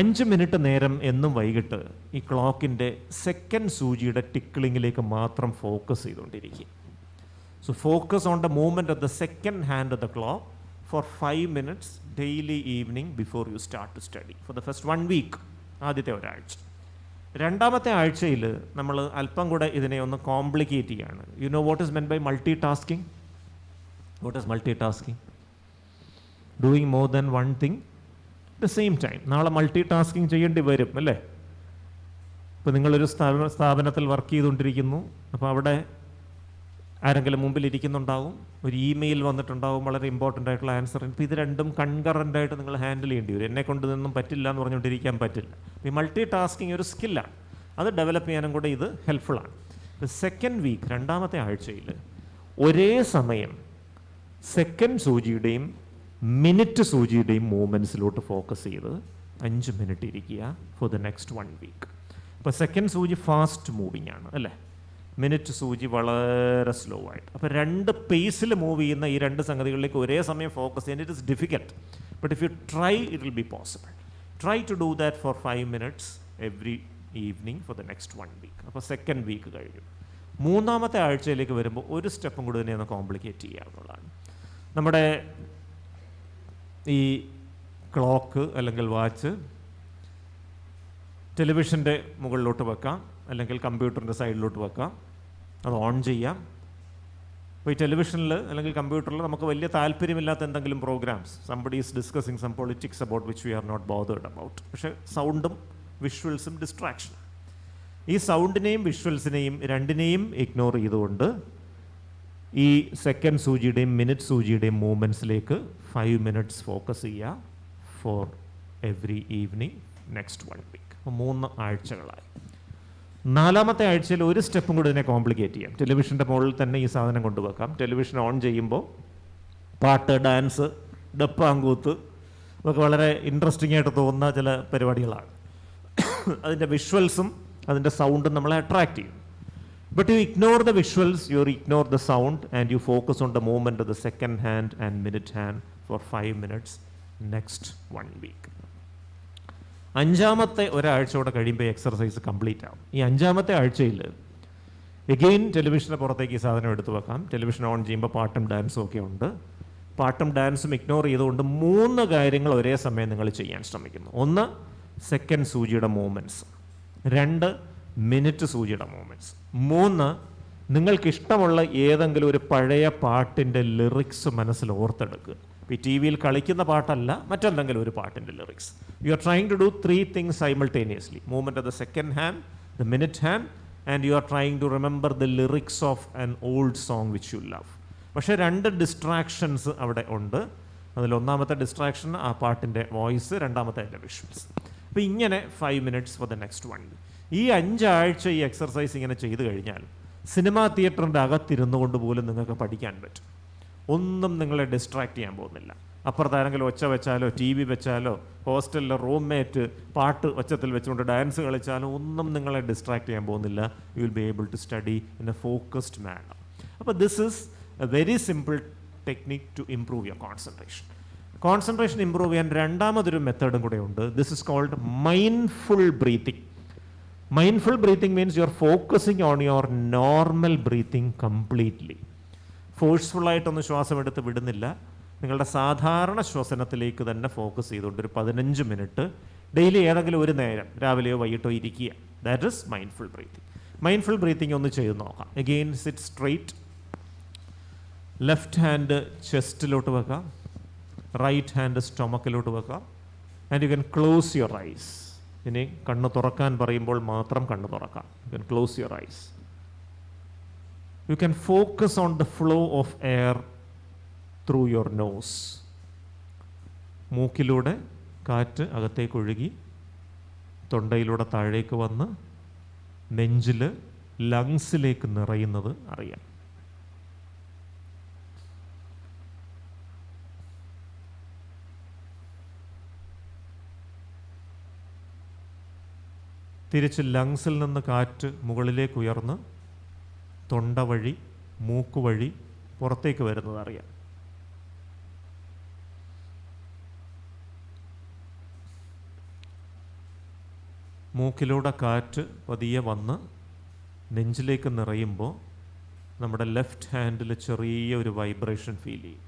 5 മിനിറ്റ് നേരം എന്നും വൈകിട്ട് ഈ ക്ലോക്കിൻ്റെ സെക്കൻഡ് സൂചിയുടെ ടിക്ലിങ്ങിലേക്ക് മാത്രം ഫോക്കസ് ചെയ്തുകൊണ്ടിരിക്കുക. So focus on the movement of the second hand of the clock for 5 minutes daily evening before you start to study for the first 1 week, ആദ്യത്തെ ഒരാഴ്ച. രണ്ടാമത്തെ ആഴ്ചയിൽ നമ്മൾ അല്പം കൂടെ ഇതിനെ ഒന്ന് കോംപ്ലിക്കേറ്റ് ചെയ്യുകയാണ്. You know what is meant by multitasking? What is multitasking? Doing more than one thing the same time. നാളെ മൾട്ടി ടാസ്കിങ് ചെയ്യേണ്ടി വരും അല്ലേ? ഇപ്പോൾ നിങ്ങളൊരു സ്ഥാപനത്തിൽ വർക്ക് ചെയ്തുകൊണ്ടിരിക്കുന്നു, അപ്പോൾ അവിടെ ആരെങ്കിലും മുമ്പിൽ ഇരിക്കുന്നുണ്ടാവും, ഒരു ഇമെയിൽ വന്നിട്ടുണ്ടാവും, വളരെ ഇമ്പോർട്ടൻ്റ് ആയിട്ടുള്ള ആൻസർ. ഇപ്പോൾ ഇത് രണ്ടും കൺകറൻ്റായിട്ട് നിങ്ങൾ ഹാൻഡിൽ ചെയ്യേണ്ടി വരും. എന്നെ കൊണ്ട് ഇതൊന്നും പറ്റില്ല എന്ന് പറഞ്ഞുകൊണ്ടിരിക്കാൻ പറ്റില്ല. ഈ മൾട്ടി ടാസ്കിങ് ഒരു സ്കില്ലാണ്, അത് ഡെവലപ്പ് ചെയ്യാനും കൂടെ ഇത് ഹെൽപ്ഫുള്ളാണ്. ഇപ്പോൾ സെക്കൻഡ് വീക്ക്, രണ്ടാമത്തെ ആഴ്ചയിൽ ഒരേ സമയം സെക്കൻഡ് സൂചിയുടെയും മിനിറ്റ് സൂചിയുടെയും മൂവ്മെൻറ്റ്സിലോട്ട് ഫോക്കസ് ചെയ്ത് 5 മിനിറ്റ് ഇരിക്കുക ഫോർ ദ നെക്സ്റ്റ് 1 week. ഇപ്പോൾ സെക്കൻഡ് സൂചി ഫാസ്റ്റ് മൂവിങ് ആണ് അല്ലേ? മിനിറ്റ് സൂചി വളരെ സ്ലോ ആയിട്ട്. അപ്പോൾ 2 പേസിൽ മൂവ് ചെയ്യുന്ന ഈ 2 സംഗതികളിലേക്ക് ഒരേ സമയം ഫോക്കസ് ചെയ്യാൻ it is difficult. But if you try it will be possible. Try to do that for 5 minutes every evening for the next 1 week. അപ്പോൾ സെക്കൻഡ് വീക്ക് കഴിഞ്ഞു. മൂന്നാമത്തെ ആഴ്ചയിലേക്ക് വരുമ്പോൾ ഒരു സ്റ്റെപ്പും കൂടി തന്നെ ഒന്ന് കോംപ്ലിക്കേറ്റ് ചെയ്യാവുന്നതാണ്. നമ്മുടെ ഈ ക്ലോക്ക് അല്ലെങ്കിൽ വാച്ച് ടെലിവിഷൻ്റെ മുകളിലോട്ട് വെക്കാം, അല്ലെങ്കിൽ കമ്പ്യൂട്ടറിൻ്റെ സൈഡിലോട്ട് വെക്കാം, അത് ഓൺ ചെയ്യാം. അപ്പോൾ ഈ ടെലിവിഷനിൽ അല്ലെങ്കിൽ കമ്പ്യൂട്ടറിൽ നമുക്ക് വലിയ താല്പര്യമില്ലാത്ത എന്തെങ്കിലും programmes, somebody is discussing some politics about which we are not bothered about, പക്ഷേ സൗണ്ടും വിഷ്വൽസും ഡിസ്ട്രാക്ഷൻ. ഈ സൗണ്ടിനെയും വിഷ്വൽസിനെയും രണ്ടിനെയും ഇഗ്നോർ ചെയ്തുകൊണ്ട് ഈ സെക്കൻഡ് സൂചിയുടെയും മിനിറ്റ് സൂചിയുടെയും മൂവ്മെൻറ്റ്സിലേക്ക് 5 minutes ഫോക്കസ് ചെയ്യുക for every evening next 1 week. 3 ആഴ്ചകളായി. നാലാമത്തെ ആഴ്ചയിൽ ഒരു സ്റ്റെപ്പും കൂടി ഇതിനെ കോംപ്ലിക്കേറ്റ് ചെയ്യാം. ടെലിവിഷൻ്റെ മുകളിൽ തന്നെ ഈ സാധനം കൊണ്ടുവെക്കാം. ടെലിവിഷൻ ഓൺ ചെയ്യുമ്പോൾ പാട്ട്, ഡാൻസ്, ഡപ്പാങ്കൂത്ത് ഇതൊക്കെ വളരെ ഇൻട്രസ്റ്റിംഗ് ആയിട്ട് തോന്നുന്ന ചില പരിപാടികളാണ്. അതിൻ്റെ വിഷ്വൽസും അതിൻ്റെ സൗണ്ടും നമ്മളെ അട്രാക്റ്റ് ചെയ്യും. But you ignore the visuals, you ignore the sound, and you focus on the movement of the second hand and minute hand for 5 minutes next 1 week. അഞ്ചാമത്തെ ഒരാഴ്ചയോടെ കഴിയുമ്പോൾ എക്സർസൈസ് കംപ്ലീറ്റ് ആവും. ഈ അഞ്ചാമത്തെ ആഴ്ചയിൽ എഗെയിൻ ടെലിവിഷന് പുറത്തേക്ക് ഈ സാധനം എടുത്തു വെക്കാം. ടെലിവിഷൻ ഓൺ ചെയ്യുമ്പോൾ പാട്ടും ഡാൻസും ഒക്കെ ഉണ്ട്. പാട്ടും ഡാൻസും ഇഗ്നോർ ചെയ്തുകൊണ്ട് 3 കാര്യങ്ങൾ ഒരേ സമയം നിങ്ങൾ ചെയ്യാൻ ശ്രമിക്കുന്നു. 1 സെക്കൻഡ് സൂചിയുടെ മൂവ്മെൻറ്റ്സ്, 2 മിനിറ്റ് സൂചിയുടെ മൂവ്മെൻറ്റ്സ്, 3 നിങ്ങൾക്കിഷ്ടമുള്ള ഏതെങ്കിലും ഒരു പഴയ പാട്ടിൻ്റെ ലിറിക്സ് മനസ്സിൽ ഓർത്തെടുക്കുക. ഈ ടി വിയിൽ കളിക്കുന്ന പാട്ടല്ല, മറ്റെന്തെങ്കിലും ഒരു പാട്ടിൻ്റെ lyrics. You are trying to do 3 things simultaneously. Movement of the second hand, the minute hand, and you are trying to remember the lyrics of an old song which you love. പക്ഷേ 2 ഡിസ്ട്രാക്ഷൻസ് അവിടെ ഉണ്ട്. അതിലൊന്നാമത്തെ ഡിസ്ട്രാക്ഷൻ ആ പാട്ടിൻ്റെ വോയിസ്, രണ്ടാമത്തെ അതിൻ്റെ വിഷ്വൽസ്. അപ്പോൾ ഇങ്ങനെ 5 minutes four the next 1 week. ഈ 5 ആഴ്ച ഈ എക്സർസൈസ് ഇങ്ങനെ ചെയ്തു കഴിഞ്ഞാൽ സിനിമാ തിയേറ്ററിൻ്റെ അകത്തിരുന്നു കൊണ്ട് പോലും നിങ്ങൾക്ക് പഠിക്കാൻ പറ്റും. ഒന്നും നിങ്ങളെ ഡിസ്ട്രാക്ട് ചെയ്യാൻ പോകുന്നില്ല. അപ്പുറത്താരെങ്കിലും ഒച്ച വെച്ചാലോ ടി വി വെച്ചാലോ ഹോസ്റ്റലിലെ റൂംമേറ്റ് പാട്ട് ഒച്ചത്തിൽ വെച്ചുകൊണ്ട് ഡാൻസ് കളിച്ചാലോ ഒന്നും നിങ്ങളെ ഡിസ്ട്രാക്ട് ചെയ്യാൻ പോകുന്നില്ല. You will be able to study in a focused manner. അപ്പോൾ this is a very simple technique to improve your concentration. Concentration improve ചെയ്യാൻ രണ്ടാമതൊരു മെത്തേഡും കൂടെ ഉണ്ട്. This is called mindful breathing. Mindful breathing means you are focusing on your normal breathing completely. Forceful ആയിട്ടൊന്നും ശ്വാസം എടുത്ത് വിടുന്നില്ല. നിങ്ങളുടെ സാധാരണ ശ്വസനത്തിലേക്ക് തന്നെ ഫോക്കസ് ചെയ്തുകൊണ്ട് ഒരു 15 മിനിറ്റ് ഡെയിലി ഏതെങ്കിലും ഒരു നേരം രാവിലെയോ വൈകിട്ടോ ഇരിക്കുക. That is mindful breathing. Mindful breathing ഒന്ന് ചെയ്ത് നോക്കാം. Again sit straight. Left hand ചെസ്റ്റിലോട്ട് വെക്കാം, റൈറ്റ് ഹാൻഡ് സ്റ്റൊമക്കിലോട്ട് വെക്കാം. And you can close your eyes. ഇനി കണ്ണ് തുറക്കാൻ പറയുമ്പോൾ മാത്രം കണ്ണ് തുറക്കാം. You can close your eyes. You can focus on the flow of air through your nose. മൂക്കിലൂടെ കാറ്റ് അകത്തേക്ക് ഒഴുകി തൊണ്ടയിലൂടെ താഴേക്ക് വന്ന് നെഞ്ചിൽ ലങ്സിലേക്ക് നിറയുന്നത് അറിയാം. തിരിച്ച് ലങ്സിൽ നിന്ന് കാറ്റ് മുകളിലേക്ക് ഉയർന്ന് തൊണ്ട വഴി മൂക്ക് വഴി പുറത്തേക്ക് വരുന്നത് അറിയാം. മൂക്കിലൂടെ കാറ്റ് പതിയെ വന്ന് നെഞ്ചിലേക്ക് നിറയുമ്പോൾ നമ്മുടെ ലെഫ്റ്റ് ഹാൻഡിൽ ചെറിയ ഒരു വൈബ്രേഷൻ ഫീൽ ചെയ്യും.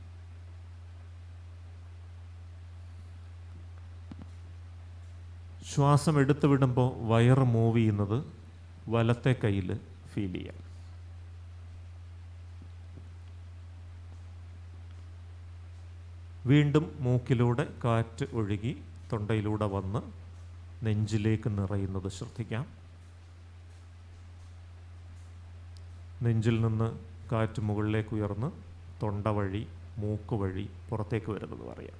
ശ്വാസം എടുത്തു വിടുമ്പോൾ വയറ് മൂവ് ചെയ്യുന്നത് വലത്തെ കയ്യിൽ ഫീൽ ചെയ്യാം. വീണ്ടും മൂക്കിലൂടെ കാറ്റ് ഒഴുകി തൊണ്ടയിലൂടെ വന്ന് നെഞ്ചിലേക്ക് നിറയുന്നത് ശ്രദ്ധിക്കാം. നെഞ്ചിൽ നിന്ന് കാറ്റ് മുകളിലേക്ക് ഉയർന്ന് തൊണ്ട വഴി മൂക്ക് വഴി പുറത്തേക്ക് വരുന്നത് അറിയാം.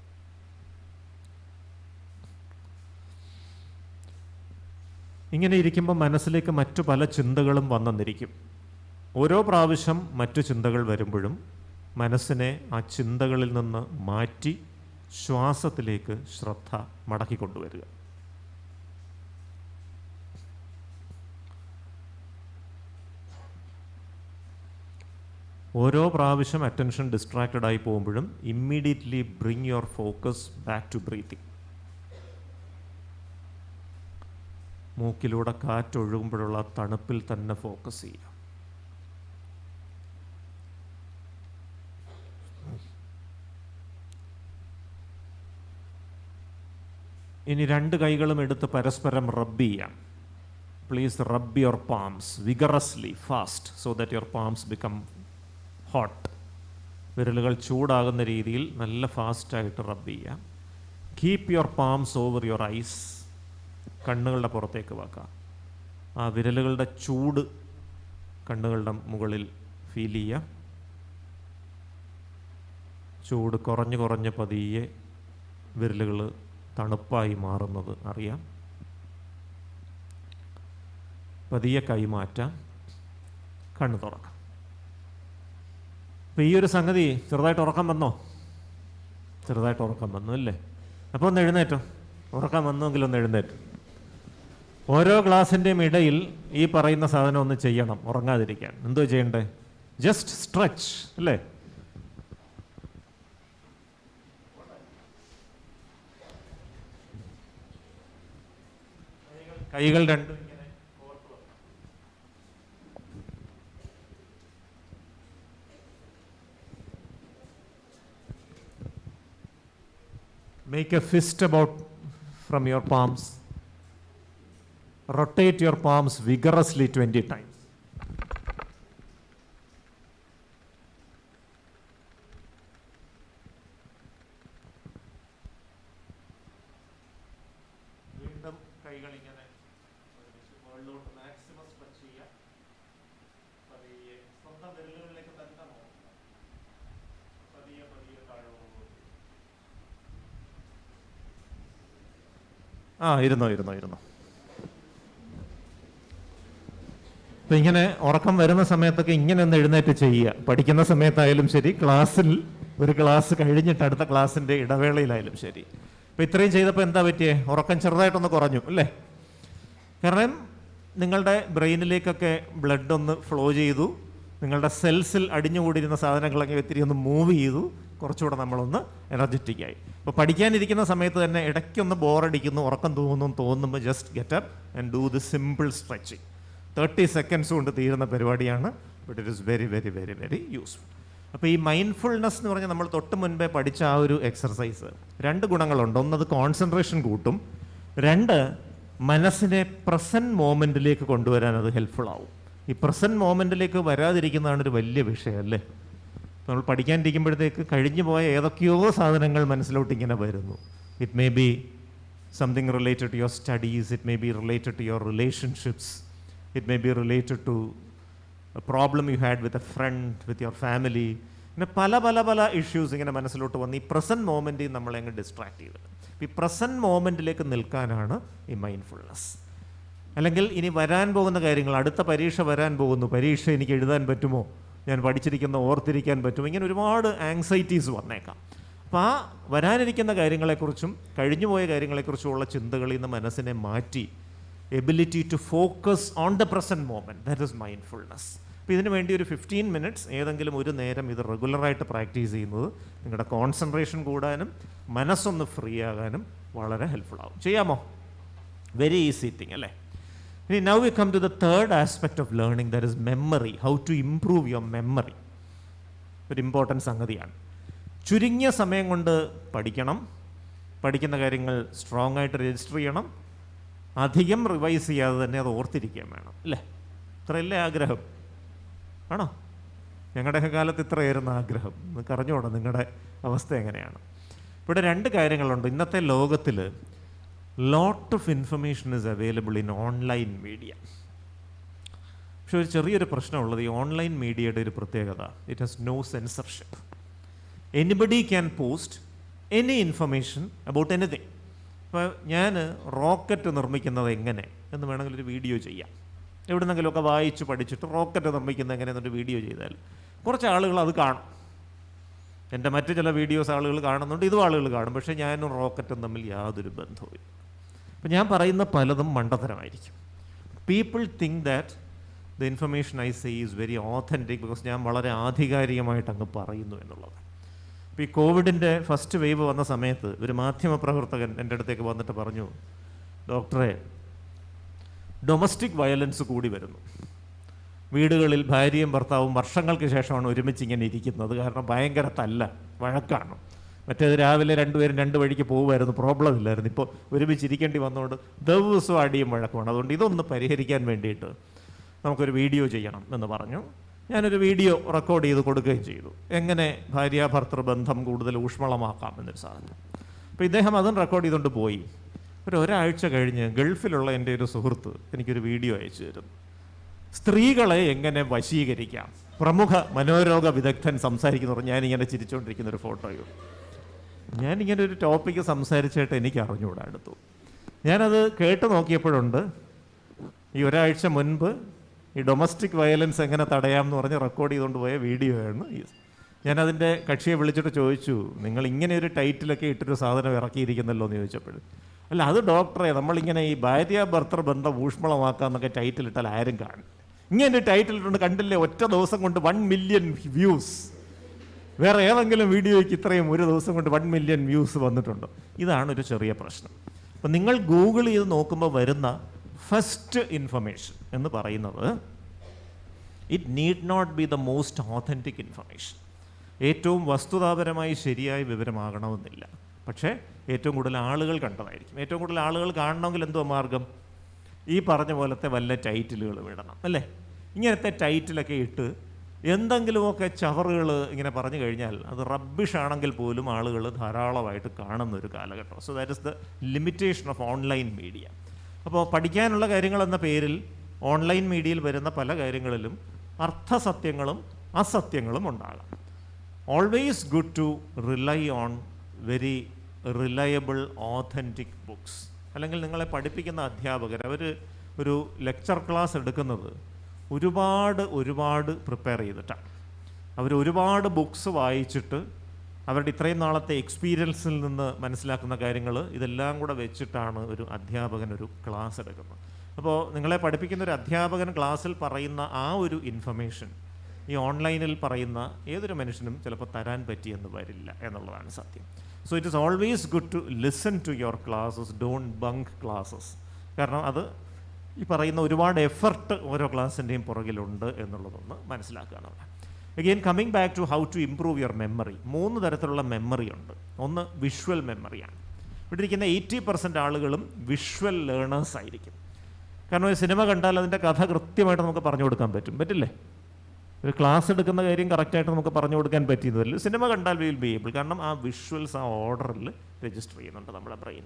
ഇങ്ങനെ ഇരിക്കുമ്പോൾ മനസ്സിലേക്ക് മറ്റു പല ചിന്തകളും വന്നെന്നിരിക്കും. ഓരോ പ്രാവശ്യം മറ്റു ചിന്തകൾ വരുമ്പോഴും മനസ്സിനെ ആ ചിന്തകളിൽ നിന്ന് മാറ്റി ശ്വാസത്തിലേക്ക് ശ്രദ്ധ മടക്കിക്കൊണ്ടുവരിക. ഓരോ പ്രാവശ്യം അറ്റൻഷൻ ഡിസ്ട്രാക്റ്റഡ് ആയി പോകുമ്പോഴും immediately bring your focus back to breathing. മൂക്കിലൂടെ കാറ്റൊഴുകുമ്പോഴുള്ള തണുപ്പിൽ തന്നെ ഫോക്കസ് ചെയ്യുക. ഇനി രണ്ട് കൈകളും എടുത്ത് പരസ്പരം റബ്ബ് ചെയ്യാം. പ്ലീസ് റബ്ബ് your palms vigorously fast so that your palms become hot. വിരലുകൾ ചൂടാകുന്ന രീതിയിൽ നല്ല ഫാസ്റ്റായിട്ട് റബ്ബ് ചെയ്യാം. Keep your palms over your eyes. കണ്ണുകളുടെ പുറത്തേക്ക് വെക്കാം. ആ വിരലുകളുടെ ചൂട് കണ്ണുകളുടെ മുകളിൽ ഫീൽ ചെയ്യാം. ചൂട് കുറഞ്ഞ് കുറഞ്ഞ് പതിയെ വിരലുകൾ തണുപ്പായി മാറുന്നത് അറിയാം. പതിയെ കൈമാറ്റാം. കണ്ണ് തുറക്കാം. അപ്പോൾ ഈ ഒരു സംഗതി ചെറുതായിട്ട് ഉറക്കം വന്നോ? ചെറുതായിട്ട് ഉറക്കം വന്നു അല്ലേ? അപ്പോൾ ഒന്ന് എഴുന്നേറ്റോ. ഉറക്കം വന്നുവെങ്കിൽ ഒന്ന് എഴുന്നേറ്റു. ഓരോ ക്ലാസ്സിൻ്റെയും ഇടയിൽ ഈ പറയുന്ന സാധനം ഒന്ന് ചെയ്യണം ഉറങ്ങാതിരിക്കാൻ. എന്തോ ചെയ്യണ്ടേ? ജസ്റ്റ് സ്ട്രെച്ച് അല്ലേ? കൈകൾ രണ്ടും ഇങ്ങനെ കോർത്ത് വെക്കണം. Make a fist about from your palms. Rotate your palms vigorously 20 times. വീണ്ടും കൈകൾ ഇങ്ങനെ മുകളിലോട്ട് മാക്സിമം സ്ട്രെച്ച് ചെയ്യുക. പതിയെ സ്വന്തം വിരലുകളിലേക്ക് തന്നെ നോക്കുക. പതിയെ പതിയെ താഴോട്ട്. ഇരുന്നോ. അപ്പം ഇങ്ങനെ ഉറക്കം വരുന്ന സമയത്തൊക്കെ ഇങ്ങനെ ഒന്ന് എഴുന്നേറ്റ് ചെയ്യുക. പഠിക്കുന്ന സമയത്തായാലും ശരി, ക്ലാസ്സിൽ ഒരു ക്ലാസ് കഴിഞ്ഞിട്ട് അടുത്ത ക്ലാസ്സിൻ്റെ ഇടവേളയിലായാലും ശരി. അപ്പം ഇത്രയും ചെയ്തപ്പോൾ എന്താ പറ്റിയേ? ഉറക്കം ചെറുതായിട്ടൊന്ന് കുറഞ്ഞു അല്ലേ? കാരണം നിങ്ങളുടെ ബ്രെയിനിലേക്കൊക്കെ ബ്ലഡ് ഒന്ന് ഫ്ലോ ചെയ്തു. നിങ്ങളുടെ സെൽസിൽ അടിഞ്ഞുകൂടിയിരുന്ന സാധനങ്ങളൊക്കെ ഒത്തിരി ഒന്ന് മൂവ് ചെയ്തു. കുറച്ചുകൂടെ നമ്മളൊന്ന് എനർജറ്റിക്കായി. അപ്പോൾ പഠിക്കാനിരിക്കുന്ന സമയത്ത് തന്നെ ഇടയ്ക്കൊന്ന് ബോറടിക്കുന്നു, ഉറക്കം തോന്നുമ്പോൾ just get up and do the simple stretching. 30 seconds കൊണ്ട് തീരുന്ന പരിപാടിയാണ്. But it is very very very very useful. അപ്പോൾ ഈ മൈൻഡ്ഫുൾനെസ് എന്ന് പറഞ്ഞാൽ നമ്മൾ തൊട്ട് മുൻപേ പഠിച്ച ആ ഒരു എക്സർസൈസ് 2 ഗുണങ്ങളുണ്ട്. ഒന്നത് കോൺസെൻട്രേഷൻ കൂട്ടും. 2 മനസ്സിനെ പ്രസൻറ്റ് മോമെൻറ്റിലേക്ക് കൊണ്ടുവരാൻ അത് ഹെൽപ്ഫുൾ ആവും. ഈ പ്രസൻറ്റ് മോമെൻറ്റിലേക്ക് വരാതിരിക്കുന്നതാണ് ഒരു വലിയ വിഷയം അല്ലേ? നമ്മൾ പഠിക്കാനിരിക്കുമ്പോഴത്തേക്ക് കഴിഞ്ഞു പോയ ഏതൊക്കെയോ സാധനങ്ങൾ മനസ്സിലോട്ട് ഇങ്ങനെ വരുന്നു. It may be something related to your studies, it may be related to your relationships, it may be related to a problem you had with a friend, with your family, പിന്നെ പല ഇഷ്യൂസ് ഇങ്ങനെ മനസ്സിലോട്ട് വന്ന് ഈ പ്രസൻറ്റ് മൊമെൻറ്റിൽ നമ്മളെ അങ്ങ് ഡിസ്ട്രാക്ട് ചെയ്തത്. ഈ പ്രസൻറ്റ് മൊമെൻറ്റിലേക്ക് നിൽക്കാനാണ് ഈ മൈൻഡ്ഫുൾനെസ്. അല്ലെങ്കിൽ ഇനി വരാൻ പോകുന്ന കാര്യങ്ങൾ, അടുത്ത പരീക്ഷ വരാൻ പോകുന്നു, പരീക്ഷ എനിക്ക് എഴുതാൻ പറ്റുമോ, ഞാൻ പഠിച്ചിരിക്കുന്ന ഓർത്തിരിക്കാൻ പറ്റുമോ, ഇങ്ങനെ ഒരുപാട് ആങ്സൈറ്റീസ് വന്നേക്കാം. അപ്പോൾ ആ വരാനിരിക്കുന്ന കാര്യങ്ങളെക്കുറിച്ചും കഴിഞ്ഞുപോയ കാര്യങ്ങളെക്കുറിച്ചുമുള്ള ചിന്തകളിൽ നിന്ന് മനസ്സിനെ മാറ്റി ability to focus on the present moment, that is mindfulness. അപ്പോൾ ഇതിന് വേണ്ടി ഒരു 15 minutes ഏതെങ്കിലും ഒരു നേരം ഇത് റെഗുലറായിട്ട് പ്രാക്ടീസ് ചെയ്യുന്നത് നിങ്ങളുടെ കോൺസെൻട്രേഷൻ കൂടാനും മനസ്സൊന്ന് ഫ്രീ ആകാനും വളരെ ഹെൽപ്ഫുൾ ആവും. ചെയ്യാമോ? വെരി ഈസി തിങ് അല്ലേ? ഇനി now we come to the third aspect of learning, that is memory. How to improve your memory. ഒരു ഇമ്പോർട്ടൻറ്റ് സംഗതിയാണ്. ചുരുങ്ങിയ സമയം കൊണ്ട് പഠിക്കണം, പഠിക്കുന്ന കാര്യങ്ങൾ സ്ട്രോങ് ആയിട്ട് രജിസ്റ്റർ ചെയ്യണം, അധികം റിവൈസ് ചെയ്യാതെ തന്നെ അത് ഓർത്തിരിക്കാൻ വേണം അല്ലേ? ഇത്രയല്ലേ ആഗ്രഹം? ആണോ? ഞങ്ങളുടെയൊക്കെ കാലത്ത് ഇത്രയായിരുന്നു ആഗ്രഹം. നിങ്ങൾക്ക് അറിഞ്ഞോളാം നിങ്ങളുടെ അവസ്ഥ എങ്ങനെയാണ്. ഇവിടെ 2 കാര്യങ്ങളുണ്ട്. ഇന്നത്തെ ലോകത്തിൽ lot of information is available in online media. പക്ഷെ ഒരു ചെറിയൊരു പ്രശ്നമുള്ളത് ഈ ഓൺലൈൻ മീഡിയയുടെ ഒരു പ്രത്യേകത, it has no censorship. Anybody can post any information about anything. ഇപ്പോൾ ഞാൻ റോക്കറ്റ് നിർമ്മിക്കുന്നത് എങ്ങനെ എന്ന് വേണമെങ്കിൽ ഒരു വീഡിയോ ചെയ്യാം. എവിടുന്നെങ്കിലുമൊക്കെ വായിച്ച് പഠിച്ചിട്ട് റോക്കറ്റ് നിർമ്മിക്കുന്നത് എങ്ങനെയെന്നൊരു വീഡിയോ ചെയ്താൽ കുറച്ച് ആളുകൾ അത് കാണും. എൻ്റെ മറ്റ് ചില വീഡിയോസ് ആളുകൾ കാണുന്നുണ്ട്, ഇതും ആളുകൾ കാണും. പക്ഷേ ഞാനും റോക്കറ്റും തമ്മിൽ യാതൊരു ബന്ധവുമില്ല. അപ്പോൾ ഞാൻ പറയുന്ന പലതും മണ്ടത്തരമായിരിക്കും. People think that the information I say is very authentic because ഞാൻ വളരെ ആധികാരികമായിട്ട് അങ്ങ് പറയുന്നു എന്നുള്ളത്. ഇപ്പോൾ ഈ കോവിഡിൻ്റെ ഫസ്റ്റ് വേവ് വന്ന സമയത്ത് ഒരു മാധ്യമപ്രവർത്തകൻ എൻ്റെ അടുത്തേക്ക് വന്നിട്ട് പറഞ്ഞു, ഡോക്ടറെ, ഡൊമസ്റ്റിക് വയലൻസ് കൂടി വരുന്നു. വീടുകളിൽ ഭാര്യയും ഭർത്താവും വർഷങ്ങൾക്ക് ശേഷമാണ് ഒരുമിച്ച് ഇങ്ങനെ ഇരിക്കുന്നത്. കാരണം ഭയങ്കര വഴക്കാണ്. മറ്റേത് രാവിലെ രണ്ടുപേരും 2 വഴിക്ക് പോകുമായിരുന്നു, പ്രോബ്ലം ഇല്ലായിരുന്നു. ഇപ്പോൾ ഒരുമിച്ചിരിക്കേണ്ടി വന്നതുകൊണ്ട് ദിവസവും അടിയും വഴക്കമാണ്. അതുകൊണ്ട് ഇതൊന്ന് പരിഹരിക്കാൻ വേണ്ടിയിട്ട് നമുക്കൊരു വീഡിയോ ചെയ്യണം എന്ന് പറഞ്ഞു. ഞാനൊരു വീഡിയോ റെക്കോർഡ് ചെയ്ത് കൊടുക്കുകയും ചെയ്തു. എങ്ങനെ ഭാര്യാഭർത്തൃ ബന്ധം കൂടുതൽ ഊഷ്മളമാക്കാം എന്നൊരു സാധനം. അപ്പോൾ ഇദ്ദേഹം അതും റെക്കോർഡ് ചെയ്തുകൊണ്ട് പോയി. ഒരാഴ്ച കഴിഞ്ഞ് ഗൾഫിലുള്ള എൻ്റെ ഒരു സുഹൃത്ത് എനിക്കൊരു വീഡിയോ അയച്ചു തരുന്നു. സ്ത്രീകളെ എങ്ങനെ വശീകരിക്കാം, പ്രമുഖ മനോരോഗ വിദഗ്ധൻ സംസാരിക്കുന്നു. ഞാനിങ്ങനെ ചിരിച്ചുകൊണ്ടിരിക്കുന്ന ഒരു ഫോട്ടോയോ. ഞാനിങ്ങനെ ഒരു ടോപ്പിക്ക് സംസാരിച്ചിട്ട് എനിക്ക് അറിഞ്ഞുകൂടാ അടുത്തു. ഞാനത് കേട്ട് നോക്കിയപ്പോഴുണ്ട് ഈ ഒരാഴ്ച മുൻപ് ഈ ഡൊമസ്റ്റിക് വയലൻസ് എങ്ങനെ തടയാം എന്ന് പറഞ്ഞ് റെക്കോർഡ് ചെയ്തുകൊണ്ട് പോയ വീഡിയോ ആണ്. ഞാനതിൻ്റെ കക്ഷിയെ വിളിച്ചിട്ട് ചോദിച്ചു, നിങ്ങൾ ഇങ്ങനെ ഒരു ടൈറ്റിലൊക്കെ ഇട്ടൊരു സാധനം ഇറക്കിയിരിക്കുന്നല്ലോ എന്ന് ചോദിച്ചപ്പോൾ, അല്ല അത് ഡോക്ടറെ നമ്മളിങ്ങനെ ഈ ഭാര്യാഭർത്തൃ ബന്ധം ഊഷ്മളമാക്കാമെന്നൊക്കെ ടൈറ്റിൽ ഇട്ടാൽ ആരും കാണും. ഇങ്ങനെ ടൈറ്റിൽ ഇട്ടുകൊണ്ട് കണ്ടില്ലേ, ഒറ്റ ദിവസം കൊണ്ട് 1 million വ്യൂസ്. വേറെ ഏതെങ്കിലും വീഡിയോയ്ക്ക് ഇത്രയും ഒരു ദിവസം കൊണ്ട് 1 million വ്യൂസ് വന്നിട്ടുണ്ടോ? ഇതാണ് ഒരു ചെറിയ പ്രശ്നം. അപ്പം നിങ്ങൾ ഗൂഗിൾ ചെയ്ത് നോക്കുമ്പോൾ വരുന്ന ഫസ്റ്റ് ഇൻഫർമേഷൻ എന്ന് പറയുന്നത് it need not be the most authentic information. ഏറ്റവും വസ്തുതാപരമായി ശരിയായ വിവരമാകണമെന്നില്ല. പക്ഷേ ഏറ്റവും കൂടുതൽ ആളുകൾ കണ്ടതായിരിക്കും. ഏറ്റവും കൂടുതൽ ആളുകൾ കാണണമെങ്കിൽ എന്തോ മാർഗം? ഈ പറഞ്ഞ പോലത്തെ വല്ല ടൈറ്റിലുകൾ വിടണം അല്ലേ? ഇങ്ങനത്തെ ടൈറ്റിലൊക്കെ ഇട്ട് എന്തെങ്കിലുമൊക്കെ ചവറുകൾ ഇങ്ങനെ പറഞ്ഞു കഴിഞ്ഞാൽ അത് റബ്ബിഷ് ആണെങ്കിൽ പോലും ആളുകൾ ധാരാളമായിട്ട് കാണുന്നൊരു കാലഘട്ടം. So that is the limitation of online media. അപ്പോൾ പഠിക്കാനുള്ള കാര്യങ്ങളെന്ന പേരിൽ ഓൺലൈൻ മീഡിയയിൽ വരുന്ന പല കാര്യങ്ങളിലും അർത്ഥസത്യങ്ങളും അസത്യങ്ങളും ഉണ്ടാകാം. Always good to rely on very reliable authentic books. അല്ലെങ്കിൽ നിങ്ങളെ പഠിപ്പിക്കുന്ന അധ്യാപകർ ഒരു ലെക്ചർ ക്ലാസ് എടുക്കുന്നത് ഒരുപാട് പ്രിപ്പയർ ചെയ്തിട്ടാണ്. ഒരുപാട് ബുക്സ് വായിച്ചിട്ട് അവരുടെ ഇത്രയും നാളത്തെ എക്സ്പീരിയൻസിൽ നിന്ന് മനസ്സിലാക്കുന്ന കാര്യങ്ങൾ ഇതെല്ലാം കൂടെ വെച്ചിട്ടാണ് ഒരു അധ്യാപകൻ ഒരു ക്ലാസ് എടുക്കുന്നത്. അപ്പോൾ നിങ്ങളെ പഠിപ്പിക്കുന്ന ഒരു അധ്യാപകൻ ക്ലാസ്സിൽ പറയുന്ന ആ ഒരു ഇൻഫർമേഷൻ ഈ ഓൺലൈനിൽ പറയുന്ന ഏതൊരു മനുഷ്യനും ചിലപ്പോൾ തരാൻ പറ്റിയെന്ന് വരില്ല എന്നുള്ളതാണ് സത്യം. So it is always good to listen to your classes, don't bunk classes. കാരണം അത് ഈ പറയുന്ന ഒരുപാട് എഫർട്ട് ഓരോ ക്ലാസ്സിൻ്റെയും പുറകിലുണ്ട് എന്നുള്ളതൊന്ന് മനസ്സിലാക്കുകയാണ്. Again coming back to how to improve your memory. 3 തരത്തിലുള്ള മെമ്മറി ഉണ്ട്. ഒന്ന് വിഷ്വൽ മെമ്മറിയാണ്. ഇവിടെ ഇരിക്കുന്ന 80% ആളുകളും വിഷ്വൽ ലേണേഴ്സ് ആയിരിക്കും. കാരണം ഒരു സിനിമ കണ്ടാൽ അതിൻ്റെ കഥ കൃത്യമായിട്ട് നമുക്ക് പറഞ്ഞു കൊടുക്കാൻ പറ്റില്ലേ? ഒരു ക്ലാസ് എടുക്കുന്ന കാര്യം കറക്റ്റായിട്ട് നമുക്ക് പറഞ്ഞു കൊടുക്കാൻ പറ്റിയതല്ല. സിനിമ കണ്ടാൽ വിൽ ബി ഏബിൾ. കാരണം ആ വിഷ്വൽസ് ആ ഓർഡറിൽ രജിസ്റ്റർ ചെയ്യുന്നുണ്ട് നമ്മുടെ ബ്രെയിൻ.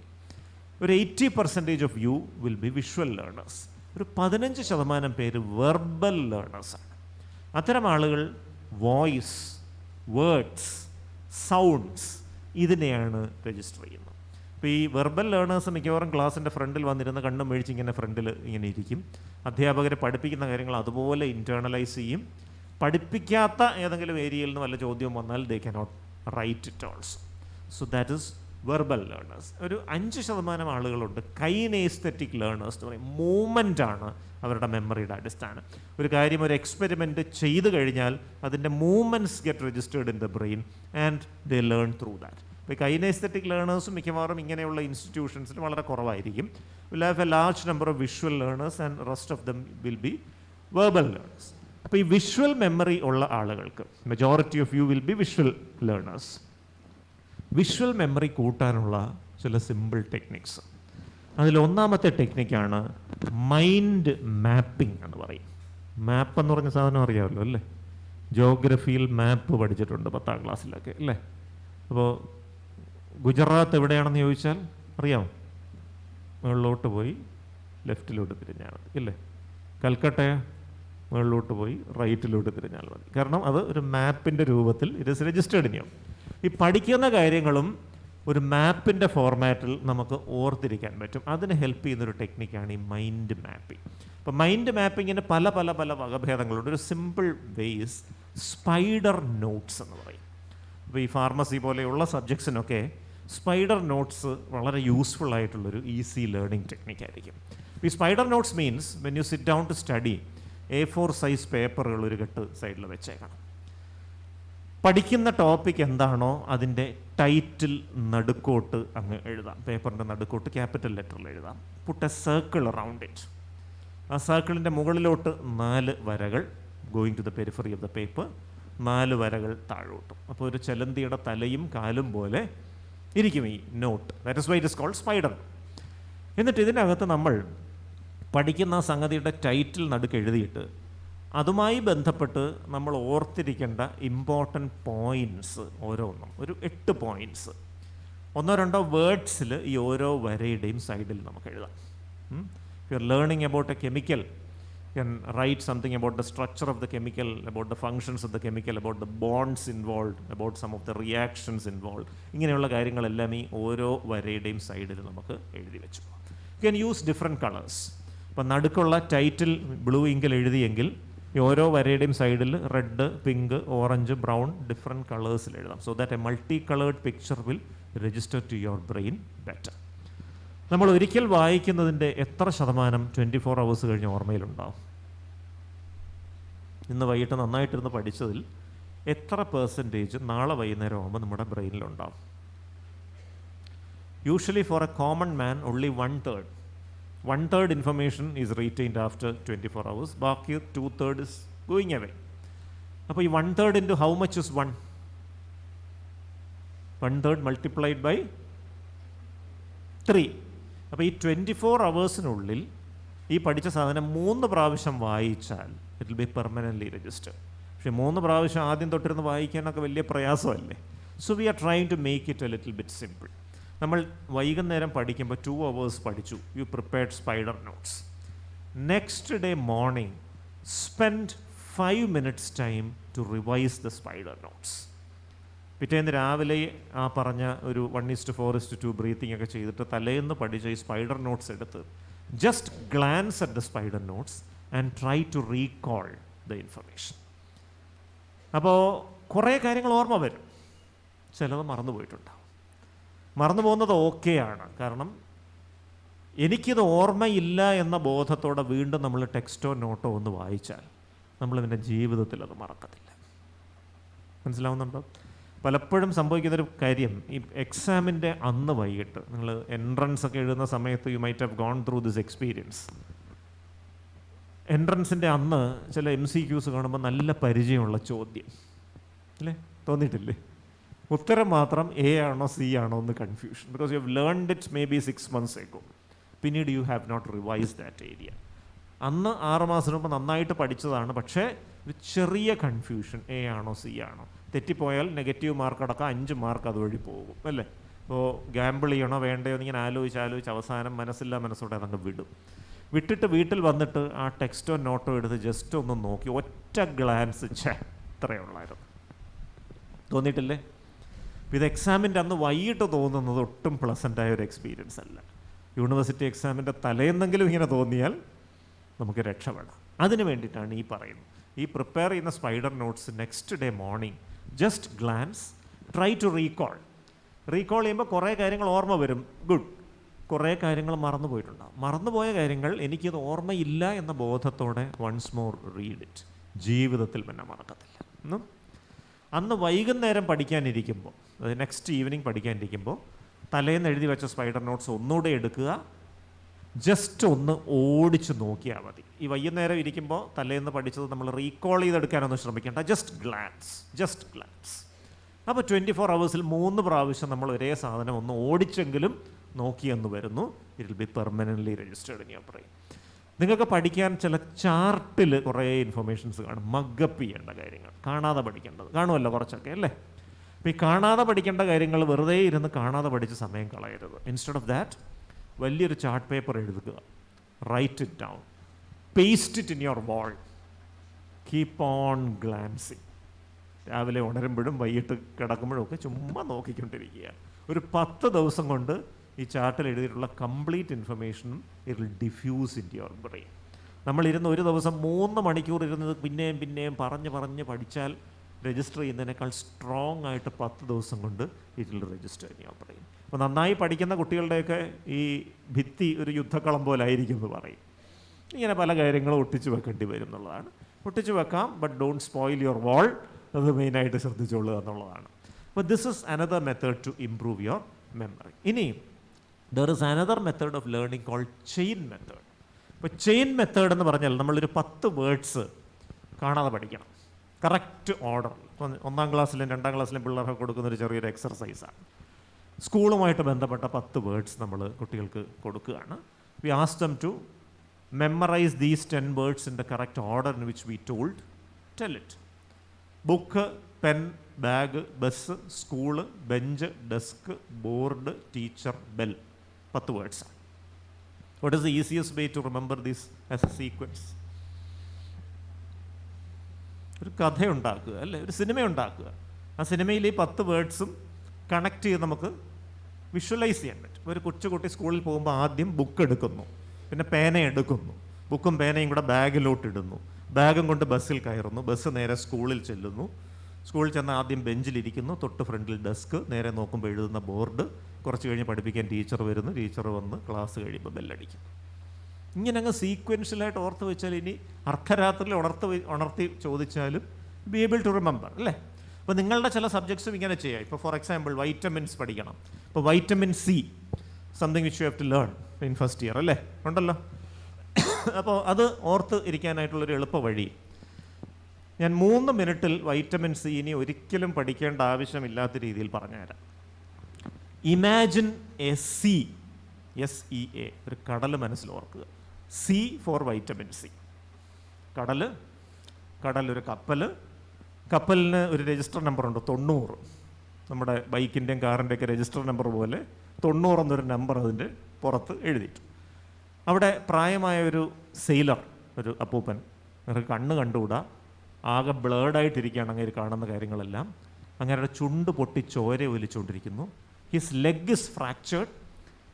ഒരു 80% of you will be visual learners. ഒരു 15% പേര് വെർബൽ ലേണേഴ്സാണ്. അത്തരം ആളുകൾ വോയിസ്, വേർഡ്സ്, സൗണ്ട്സ്, ഇതിനെയാണ് രജിസ്റ്റർ ചെയ്യുന്നത്. ഇപ്പോൾ ഈ വെർബൽ ലേണേഴ്സ് മിക്കവാറും ക്ലാസ്സിൻ്റെ ഫ്രണ്ടിൽ വന്നിരുന്ന് കണ്ണും മേടിച്ച് ഇങ്ങനെ ഫ്രണ്ടിൽ ഇങ്ങനെ ഇരിക്കും. അധ്യാപകർ പഠിപ്പിക്കുന്ന കാര്യങ്ങൾ അതുപോലെ ഇൻറ്റേർണലൈസ് ചെയ്യും. പഠിപ്പിക്കാത്ത ഏതെങ്കിലും ഏരിയയിൽ നിന്ന് വല്ല ചോദ്യം വന്നാൽ they cannot write it also. So that is verbal learners. ഒരു 5% ആളുകളുണ്ട് കൈനേസ്തെറ്റിക് ലേണേഴ്സ് എന്ന് പറയും. മൂവ്മെൻ്റാണ് അവരുടെ മെമ്മറിയുടെ അടിസ്ഥാനം. ഒരു കാര്യം, ഒരു എക്സ്പെരിമെൻറ്റ് ചെയ്ത് കഴിഞ്ഞാൽ അതിൻ്റെ movements get registered in the brain and they learn through that. ഇപ്പോൾ കൈനേസ്തെറ്റിക് ലേണേഴ്സും മിക്കവാറും ഇങ്ങനെയുള്ള ഇൻസ്റ്റിറ്റ്യൂഷൻസിൽ വളരെ കുറവായിരിക്കും. Will have a large number of visual learners and rest of them will be verbal learners. അപ്പോൾ ഈ വിഷ്വൽ മെമ്മറി ഉള്ള ആളുകൾക്ക്, majority of you will be visual learners. Visual memory കൂട്ടാനുള്ള ചില സിമ്പിൾ ടെക്നിക്സ്. അതിലൊന്നാമത്തെ ടെക്നിക്കാണ് മൈൻഡ് മാപ്പിംഗ് എന്ന് പറയും. മാപ്പ് എന്ന് പറഞ്ഞ സാധനം അറിയാമല്ലോ അല്ലേ? ജോഗ്രഫിയിൽ മാപ്പ് പഠിച്ചിട്ടുണ്ട് 10ാം ക്ലാസ്സിലൊക്കെ അല്ലേ? അപ്പോൾ ഗുജറാത്ത് എവിടെയാണെന്ന് ചോദിച്ചാൽ അറിയാമോ? മുകളിലോട്ട് പോയി ലെഫ്റ്റിലോട്ട് തിരിഞ്ഞാൽ മതി അല്ലേ? കൽക്കട്ട മുകളിലോട്ട് പോയി റൈറ്റിലോട്ട് തിരിഞ്ഞാൽ മതി. കാരണം അത് ഒരു മാപ്പിൻ്റെ രൂപത്തിൽ it is registered in you. ഈ പഠിക്കുന്ന കാര്യങ്ങളും ഒരു മാപ്പിൻ്റെ ഫോർമാറ്റിൽ നമുക്ക് ഓർത്തിരിക്കാൻ പറ്റും. അതിന് ഹെൽപ്പ് ചെയ്യുന്നൊരു ടെക്നിക്കാണ് ഈ മൈൻഡ് മാപ്പിംഗ്. അപ്പോൾ മൈൻഡ് മാപ്പിങ്ങിന് പല പല പല വകഭേദങ്ങളുണ്ട്. ഒരു സിമ്പിൾ വേസ് സ്പൈഡർ നോട്ട്സ് എന്ന് പറയും. അപ്പോൾ ഈ ഫാർമസി പോലെയുള്ള സബ്ജക്ട്സിനൊക്കെ സ്പൈഡർ നോട്ട്സ് വളരെ യൂസ്ഫുൾ ആയിട്ടുള്ളൊരു ഈസി ലേണിംഗ് ടെക്നിക്കായിരിക്കും. ഈ spider notes means when you sit down to study, A4 size പേപ്പറുകൾ ഒരു കെട്ട് സൈഡിൽ വെച്ചേക്കണം. പഠിക്കുന്ന ടോപ്പിക് എന്താണോ അതിൻ്റെ ടൈറ്റിൽ നടുക്കോട്ട് അങ്ങ് എഴുതാം. പേപ്പറിൻ്റെ നടുക്കോട്ട് ക്യാപിറ്റൽ ലെറ്ററിൽ എഴുതാം. Put a circle around it. ആ സർക്കിളിൻ്റെ മുകളിലോട്ട് 4 വരകൾ, going to the periphery of the paper, 4 വരകൾ താഴോട്ടും. അപ്പോൾ ഒരു ചെലന്തിയുടെ തലയും കാലും പോലെ ഇരിക്കും ഈ note. That is why it is called spider. എന്നിട്ട് ഇതിനകത്ത് നമ്മൾ പഠിക്കുന്ന സംഗതിയുടെ ടൈറ്റിൽ നടുക്ക് എഴുതിയിട്ട് അതുമായി ബന്ധപ്പെട്ട് നമ്മൾ ഓർത്തിരിക്കേണ്ട ഇമ്പോർട്ടൻറ്റ് പോയിൻറ്റ്സ് ഓരോന്നും, ഒരു 8 പോയിൻറ്റ്സ്, 1-2 വേർഡ്സിൽ ഈ ഓരോ വരയുടെയും സൈഡിൽ നമുക്ക് എഴുതാം. You are learning about a chemical, you can write something about the structure of the chemical, about the functions of the chemical, about the bonds involve, about some of the reactions involve. ഇങ്ങനെയുള്ള കാര്യങ്ങളെല്ലാം ഈ ഓരോ വരയുടെയും സൈഡിൽ നമുക്ക് എഴുതി വെച്ചു. You can use different colours. ഇപ്പം നടുക്കുള്ള ടൈറ്റിൽ ബ്ലൂ ഇങ്കിൽ എഴുതിയെങ്കിൽ ഈ ഓരോ വരയുടെയും സൈഡിൽ red, pink, orange, brown different കളേഴ്സിൽ എഴുതാം. So that a multi coloured picture will register to your brain better. നമ്മൾ ഒരിക്കൽ വായിക്കുന്നതിൻ്റെ എത്ര ശതമാനം 24 hours കഴിഞ്ഞ് ഓർമ്മയിലുണ്ടാവും? ഇന്ന് വൈകിട്ട് നന്നായിട്ടിരുന്ന് പഠിച്ചതിൽ എത്ര % നാളെ വൈകുന്നേരം ആകുമ്പോൾ നമ്മുടെ ബ്രെയിനിലുണ്ടാവും? Usually for a common man only 1/3 information is retained after 24 hours. ബാക്കി 2/3 is going away. അപ്പോൾ ഈ 1/3 into how much is 1? 1/3 multiplied by 3. അപ്പോൾ ഈ 24 hours-നുള്ളിൽ ഈ പഠിച്ച സാധനം 3 പ്രാവശ്യം വായിച്ചാൽ it will be permanently register. പക്ഷേ 3 പ്രാവശ്യം ആദ്യം തൊട്ടിരുന്ന് വായിക്കാനൊക്കെ വലിയ പ്രയാസമല്ലേ? So we are trying to make it a little bit simple. നമ്മൾ വൈകുന്നേരം പഠിക്കുമ്പോൾ 2 hours പഠിച്ചു. You prepared spider notes. Next day morning spend 5 minutes time to revise the spider notes. പിറ്റേന്ന് രാവിലെ ആ പറഞ്ഞ ഒരു 1:4:2 ബ്രീത്തിങ് ഒക്കെ ചെയ്തിട്ട് തലേന്ന് പഠിച്ച ഈ സ്പൈഡർ നോട്ട്സ് എടുത്ത് just glance at the spider notes and try to recall the information. അപ്പോൾ കുറേ കാര്യങ്ങൾ ഓർമ്മ വരും, ചിലത് മറന്നു പോയിട്ടുണ്ടാവും. മറന്നു പോകുന്നത് ഓക്കെയാണ്. കാരണം എനിക്കിത് ഓർമ്മയില്ല എന്ന ബോധത്തോടെ വീണ്ടും നമ്മൾ ടെക്സ്റ്റോ നോട്ടോ ഒന്ന് വായിച്ചാൽ നമ്മൾ പിന്നെ ജീവിതത്തിൽ അത് മറക്കത്തില്ല. മനസ്സിലാവുന്നുണ്ടോ? പലപ്പോഴും സംഭവിക്കുന്നൊരു കാര്യം, ഈ എക്സാമിൻ്റെ അന്ന് വൈകിട്ട് നിങ്ങൾ എൻട്രൻസ് ഒക്കെ എഴുതുന്ന സമയത്ത് you might have gone through this experience. എൻട്രൻസിൻ്റെ അന്ന് ചില MCQs കാണുമ്പോൾ നല്ല പരിചയമുള്ള ചോദ്യം അല്ലേ? തോന്നിയിട്ടില്ലേ? ഉത്തരം മാത്രം A ആണോ C ആണോ എന്ന് confusion. Because you have learned it may be 6 months ago. പിന്നീട് you have not revise that area. അന്ന് 6 മാസം മുമ്പ് നന്നായിട്ട് പഠിച്ചതാണ്, പക്ഷേ ഒരു ചെറിയ കൺഫ്യൂഷൻ, A ആണോ C ആണോ. തെറ്റിപ്പോയാൽ നെഗറ്റീവ് മാർക്ക് അടക്കം 5 മാർക്ക് അതുവഴി പോകും അല്ലേ? അപ്പോൾ ഗാമ്പിൾ ചെയ്യണോ വേണ്ടയോ എന്നിങ്ങനെ ആലോചിച്ച് അവസാനം മനസ്സോടെ അതങ്ങ് വിട്ടിട്ട് വീട്ടിൽ വന്നിട്ട് ആ ടെക്സ്റ്റോ നോട്ടോ എടുത്ത് ജസ്റ്റ് ഒന്ന് നോക്കി ഒറ്റ ഗ്ലാൻസ് ഇത്രയുള്ളായിരുന്നു. തോന്നിയിട്ടില്ലേ? ഇത് എക്സാമിൻ്റെ അന്ന് വൈകിട്ട് തോന്നുന്നത് ഒട്ടും പ്ലസൻ്റായ ഒരു എക്സ്പീരിയൻസ് അല്ല. യൂണിവേഴ്സിറ്റി എക്സാമിൻ്റെ തലേന്നെങ്കിലും ഇങ്ങനെ തോന്നിയാൽ നമുക്ക് രക്ഷപ്പെടാം. അതിന് വേണ്ടിയിട്ടാണ് ഈ പറയുന്നത്. ഈ പ്രിപ്പയർ ചെയ്യുന്ന spider notes next day morning just glance, try to recall ചെയ്യുമ്പോൾ കുറേ കാര്യങ്ങൾ ഓർമ്മ വരും, ഗുഡ്. കുറേ കാര്യങ്ങൾ മറന്നു പോയിട്ടുണ്ടാകും. മറന്നുപോയ കാര്യങ്ങൾ എനിക്കിത് ഓർമ്മയില്ല എന്ന ബോധത്തോടെ വൺസ് മോർ റീഡ് ഇറ്റ്. ജീവിതത്തിൽ പിന്നെ മറക്കത്തില്ല. അന്ന് വൈകുന്നേരം പഠിക്കാനിരിക്കുമ്പോൾ, അതായത് നെക്സ്റ്റ് ഈവനിങ് പഠിക്കാനിരിക്കുമ്പോൾ തലേന്ന് എഴുതി വെച്ച സ്പൈഡർ നോട്ട്സ് ഒന്നുകൂടെ എടുക്കുക, ജസ്റ്റ് ഒന്ന് ഓടിച്ച് നോക്കിയാൽ മതി. ഈ വൈകുന്നേരം ഇരിക്കുമ്പോൾ തലേന്ന് പഠിച്ചത് നമ്മൾ റീകോൾ ചെയ്തെടുക്കാനൊന്നും ശ്രമിക്കേണ്ട, ജസ്റ്റ് ഗ്ലാൻസ്. അപ്പോൾ 24 hours 3 പ്രാവശ്യം നമ്മൾ ഒരേ സാധനം ഒന്ന് ഓടിച്ചെങ്കിലും നോക്കിയെന്ന് വരുന്നു. It will be permanently registered in your brain. നിങ്ങൾക്ക് പഠിക്കാൻ ചില ചാർട്ടിൽ കുറേ ഇൻഫർമേഷൻസ് കാണും, മഗ്ഗപ്പ് ചെയ്യേണ്ട കാര്യങ്ങൾ, കാണാതെ പഠിക്കേണ്ടത് കാണുമല്ലോ കുറച്ചൊക്കെ അല്ലേ. അപ്പോൾ ഈ കാണാതെ പഠിക്കേണ്ട കാര്യങ്ങൾ വെറുതെ ഇരുന്ന് കാണാതെ പഠിച്ച് സമയം കളയരുത്. ഇൻസ്റ്റെഡ് ഓഫ് ദാറ്റ് വലിയൊരു ചാർട്ട് പേപ്പർ എഴുതുക, write it down, paste it in your wall, keep on glancing. രാവിലെ ഉണരുമ്പോഴും വൈകിട്ട് കിടക്കുമ്പോഴും ഒക്കെ ചുമ്മാ നോക്കിക്കൊണ്ടിരിക്കുക. ഒരു 10 ദിവസം കൊണ്ട് ഈ ചാർട്ടിൽ എഴുതിയിട്ടുള്ള കംപ്ലീറ്റ് ഇൻഫർമേഷനും it will diffuse in your brain. നമ്മളിരുന്ന് ഒരു ദിവസം 3 മണിക്കൂർ ഇരുന്നത് പിന്നെയും പറഞ്ഞ് പഠിച്ചാൽ രജിസ്റ്റർ ചെയ്യുന്നതിനേക്കാൾ സ്ട്രോങ് ആയിട്ട് 10 ദിവസം കൊണ്ട് it will register in your brain. അപ്പോൾ നന്നായി പഠിക്കുന്ന കുട്ടികളുടെയൊക്കെ ഈ ഭിത്തി ഒരു യുദ്ധക്കളം പോലെ ആയിരിക്കും എന്ന് പറയും. ഇങ്ങനെ പല കാര്യങ്ങളും ഒട്ടിച്ച് വെക്കേണ്ടി വരും എന്നുള്ളതാണ്. ഒട്ടിച്ച് വെക്കാം, but don't spoil your wall. അത് മെയിനായിട്ട് ശ്രദ്ധിച്ചോളുക എന്നുള്ളതാണ്. അപ്പോൾ this is another method to improve your memory. ഇനി there is another method of learning called chain method. ഇപ്പോൾ ചെയിൻ മെത്തേഡ് എന്ന് പറഞ്ഞാൽ നമ്മളൊരു 10 വേർഡ്സ് കാണാതെ പഠിക്കണം, കറക്റ്റ് ഓർഡറിൽ. 1ാം ക്ലാസ്സിലും 2ാം ക്ലാസ്സിലും പിള്ളേർക്ക് കൊടുക്കുന്നൊരു ചെറിയൊരു എക്സർസൈസാണ്. സ്കൂളുമായിട്ട് ബന്ധപ്പെട്ട 10 വേർഡ്സ് നമ്മൾ കുട്ടികൾക്ക് കൊടുക്കുകയാണ്. We ask them to memorise these 10 words in the correct order in which we told. Tell it. Book, pen, bag, bus, school, bench, desk, board, teacher, bell. 10 words. What is the easiest way to remember these as a sequence? ഒരു കഥയുണ്ടാക്കുക അല്ലേ, ഒരു സിനിമയുണ്ടാക്കുക. ആ സിനിമയിൽ ഈ 10 വേർഡ്സും കണക്ട് ചെയ്ത് നമുക്ക് വിഷ്വലൈസ് ചെയ്യാൻ പറ്റും. ഒരു കൊച്ചുകുട്ടി സ്കൂളിൽ പോകുമ്പോൾ ആദ്യം ബുക്ക് എടുക്കുന്നു, പിന്നെ പേന എടുക്കുന്നു, ബുക്കും പേനയും കൂടെ ബാഗിലോട്ട് ഇടുന്നു, ബാഗും കൊണ്ട് ബസ്സിൽ കയറുന്നു, ബസ് നേരെ സ്കൂളിൽ ചെല്ലുന്നു, സ്കൂളിൽ ചെന്ന് ആദ്യം ബെഞ്ചിലിരിക്കുന്നു, തൊട്ട് ഫ്രണ്ടിൽ ഡെസ്ക്, നേരെ നോക്കുമ്പോൾ എഴുതുന്ന ബോർഡ്, കുറച്ച് കഴിഞ്ഞ് പഠിപ്പിക്കാൻ ടീച്ചർ വരുന്നു, ടീച്ചർ വന്ന് ക്ലാസ് കഴിയുമ്പോൾ ബെല്ലടിക്കും. ഇങ്ങനെ അങ്ങ് സീക്വൻഷ്യലായിട്ട് ഓർത്ത് വെച്ചാൽ ഇനി അർദ്ധരാത്രിയിൽ ഉണർത്തി ചോദിച്ചാലും ബി ഏബിൾ ടു റിമെമ്പർ അല്ലേ. അപ്പോൾ നിങ്ങളുടെ ചില സബ്ജക്ട്സും ഇങ്ങനെ ചെയ്യാം. ഇപ്പോൾ ഫോർ എക്സാമ്പിൾ വൈറ്റമിൻസ് പഠിക്കണം. ഇപ്പോൾ vitamin C something which you have to learn in first year അല്ലേ, ഉണ്ടല്ലോ. അപ്പോൾ അത് ഓർത്ത് ഇരിക്കാനായിട്ടുള്ളൊരു എളുപ്പ വഴി, ഞാൻ 3 മിനിറ്റിൽ വൈറ്റമിൻ സി ഇനി ഒരിക്കലും പഠിക്കേണ്ട ആവശ്യമില്ലാത്ത രീതിയിൽ പറഞ്ഞുതരാം. ഇമാജിൻ എ സി, SEA, ഒരു കടൽ മനസ്സിൽ ഓർക്കുക. C for vitamin C. കടലൊരു കപ്പലിന് ഒരു രജിസ്റ്റർ നമ്പറുണ്ട് 90. നമ്മുടെ ബൈക്കിൻ്റെയും കാറിൻ്റെയൊക്കെ രജിസ്റ്റർ നമ്പർ പോലെ 90 എന്നൊരു നമ്പർ അതിൻ്റെ പുറത്ത് എഴുതിയിട്ടു. അവിടെ പ്രായമായ ഒരു സെയിലർ, ഒരു അപ്പൂപ്പൻ, അങ്ങനെ കണ്ണ് കണ്ടുകൂടാ, ആകെ ബ്ലേഡായിട്ടിരിക്കുകയാണ് അങ്ങനെ കാണുന്ന കാര്യങ്ങളെല്ലാം. അങ്ങനെ ചുണ്ട് പൊട്ടി ചോര ഒലിച്ചുകൊണ്ടിരിക്കുന്നു. His leg is fractured.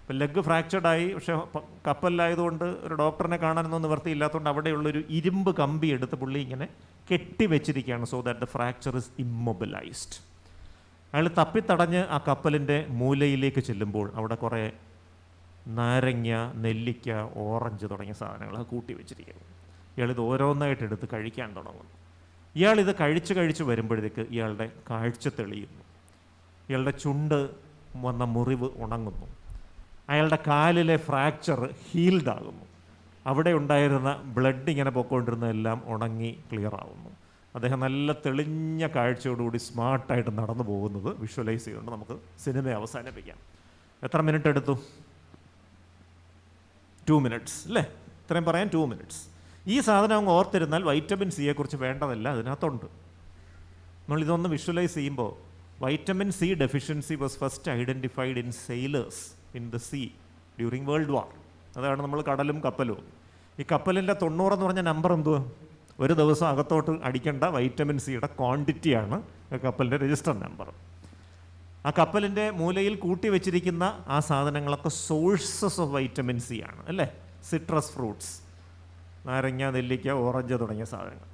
ഇപ്പം ലെഗ് ഫ്രാക്ചേർഡായി, പക്ഷേ കപ്പലിലായതുകൊണ്ട് ഒരു ഡോക്ടറിനെ കാണാനൊന്നും നിവർത്തിയില്ലാത്തതുകൊണ്ട് അവിടെയുള്ളൊരു ഇരുമ്പ് കമ്പി എടുത്ത് പുള്ളി ഇങ്ങനെ കെട്ടിവെച്ചിരിക്കുകയാണ്. So that the fracture is immobilised. അയാൾ തപ്പിത്തടഞ്ഞ് ആ കപ്പലിൻ്റെ മൂലയിലേക്ക് ചെല്ലുമ്പോൾ അവിടെ കുറേ നാരങ്ങ, നെല്ലിക്ക, ഓറഞ്ച് തുടങ്ങിയ സാധനങ്ങൾ കൂട്ടി വെച്ചിരിക്കുന്നു. ഇയാളിത് ഓരോന്നായിട്ട് എടുത്ത് കഴിക്കാൻ തുടങ്ങുന്നു. ഇയാളിത് കഴിച്ച് വരുമ്പോഴത്തേക്ക് ഇയാളുടെ കാഴ്ച തെളിയുന്നു, ഇയാളുടെ ചുണ്ട് വന്ന മുറിവ് ഉണങ്ങുന്നു, അയാളുടെ കാലിലെ ഫ്രാക്ചർ ഹീൽഡ് ആകുന്നു, അവിടെ ഉണ്ടായിരുന്ന ബ്ലഡ് ഇങ്ങനെ പൊയ്ക്കൊണ്ടിരുന്നതെല്ലാം ഉണങ്ങി ക്ലിയർ ആവുന്നു. അദ്ദേഹം നല്ല തെളിഞ്ഞ കാഴ്ചയോടുകൂടി സ്മാർട്ടായിട്ട് നടന്നു പോകുന്നത് വിഷ്വലൈസ് ചെയ്തുകൊണ്ട് നമുക്ക് സിനിമ അവസാനിപ്പിക്കാം. എത്ര മിനിറ്റ് എടുത്തു? 2 minutes അല്ലേ? ഇത്രയും പറയാൻ 2 minutes. ഈ സാധനം അങ്ങ് ഓർത്തിരുന്നാൽ വൈറ്റമിൻ സിയെക്കുറിച്ച് വേണ്ടതല്ല അതിനകത്തുണ്ട്. നമ്മളിതൊന്ന് വിഷ്വലൈസ് ചെയ്യുമ്പോൾ vitamin C deficiency was first identified in sailors in the sea during world war. അതാണ് നമ്മൾ കടലും കപ്പലും. ഈ കപ്പലിൻ്റെ 90 എന്ന് പറഞ്ഞ നമ്പർ എന്തുവാ? ഒരു ദിവസം അകത്തോട്ട് അടിക്കേണ്ട വൈറ്റമിൻ സിയുടെ ക്വാണ്ടിറ്റിയാണ് കപ്പലിൻ്റെ രജിസ്റ്റർ നമ്പർ. ആ കപ്പലിൻ്റെ മൂലയിൽ കൂട്ടി വെച്ചിരിക്കുന്ന ആ സാധനങ്ങളൊക്കെ സോഴ്സസ് ഓഫ് വൈറ്റമിൻ സി ആണ് അല്ലേ. സിട്രസ് ഫ്രൂട്ട്സ്, നാരങ്ങ, നെല്ലിക്ക, ഓറഞ്ച് തുടങ്ങിയ സാധനങ്ങൾ.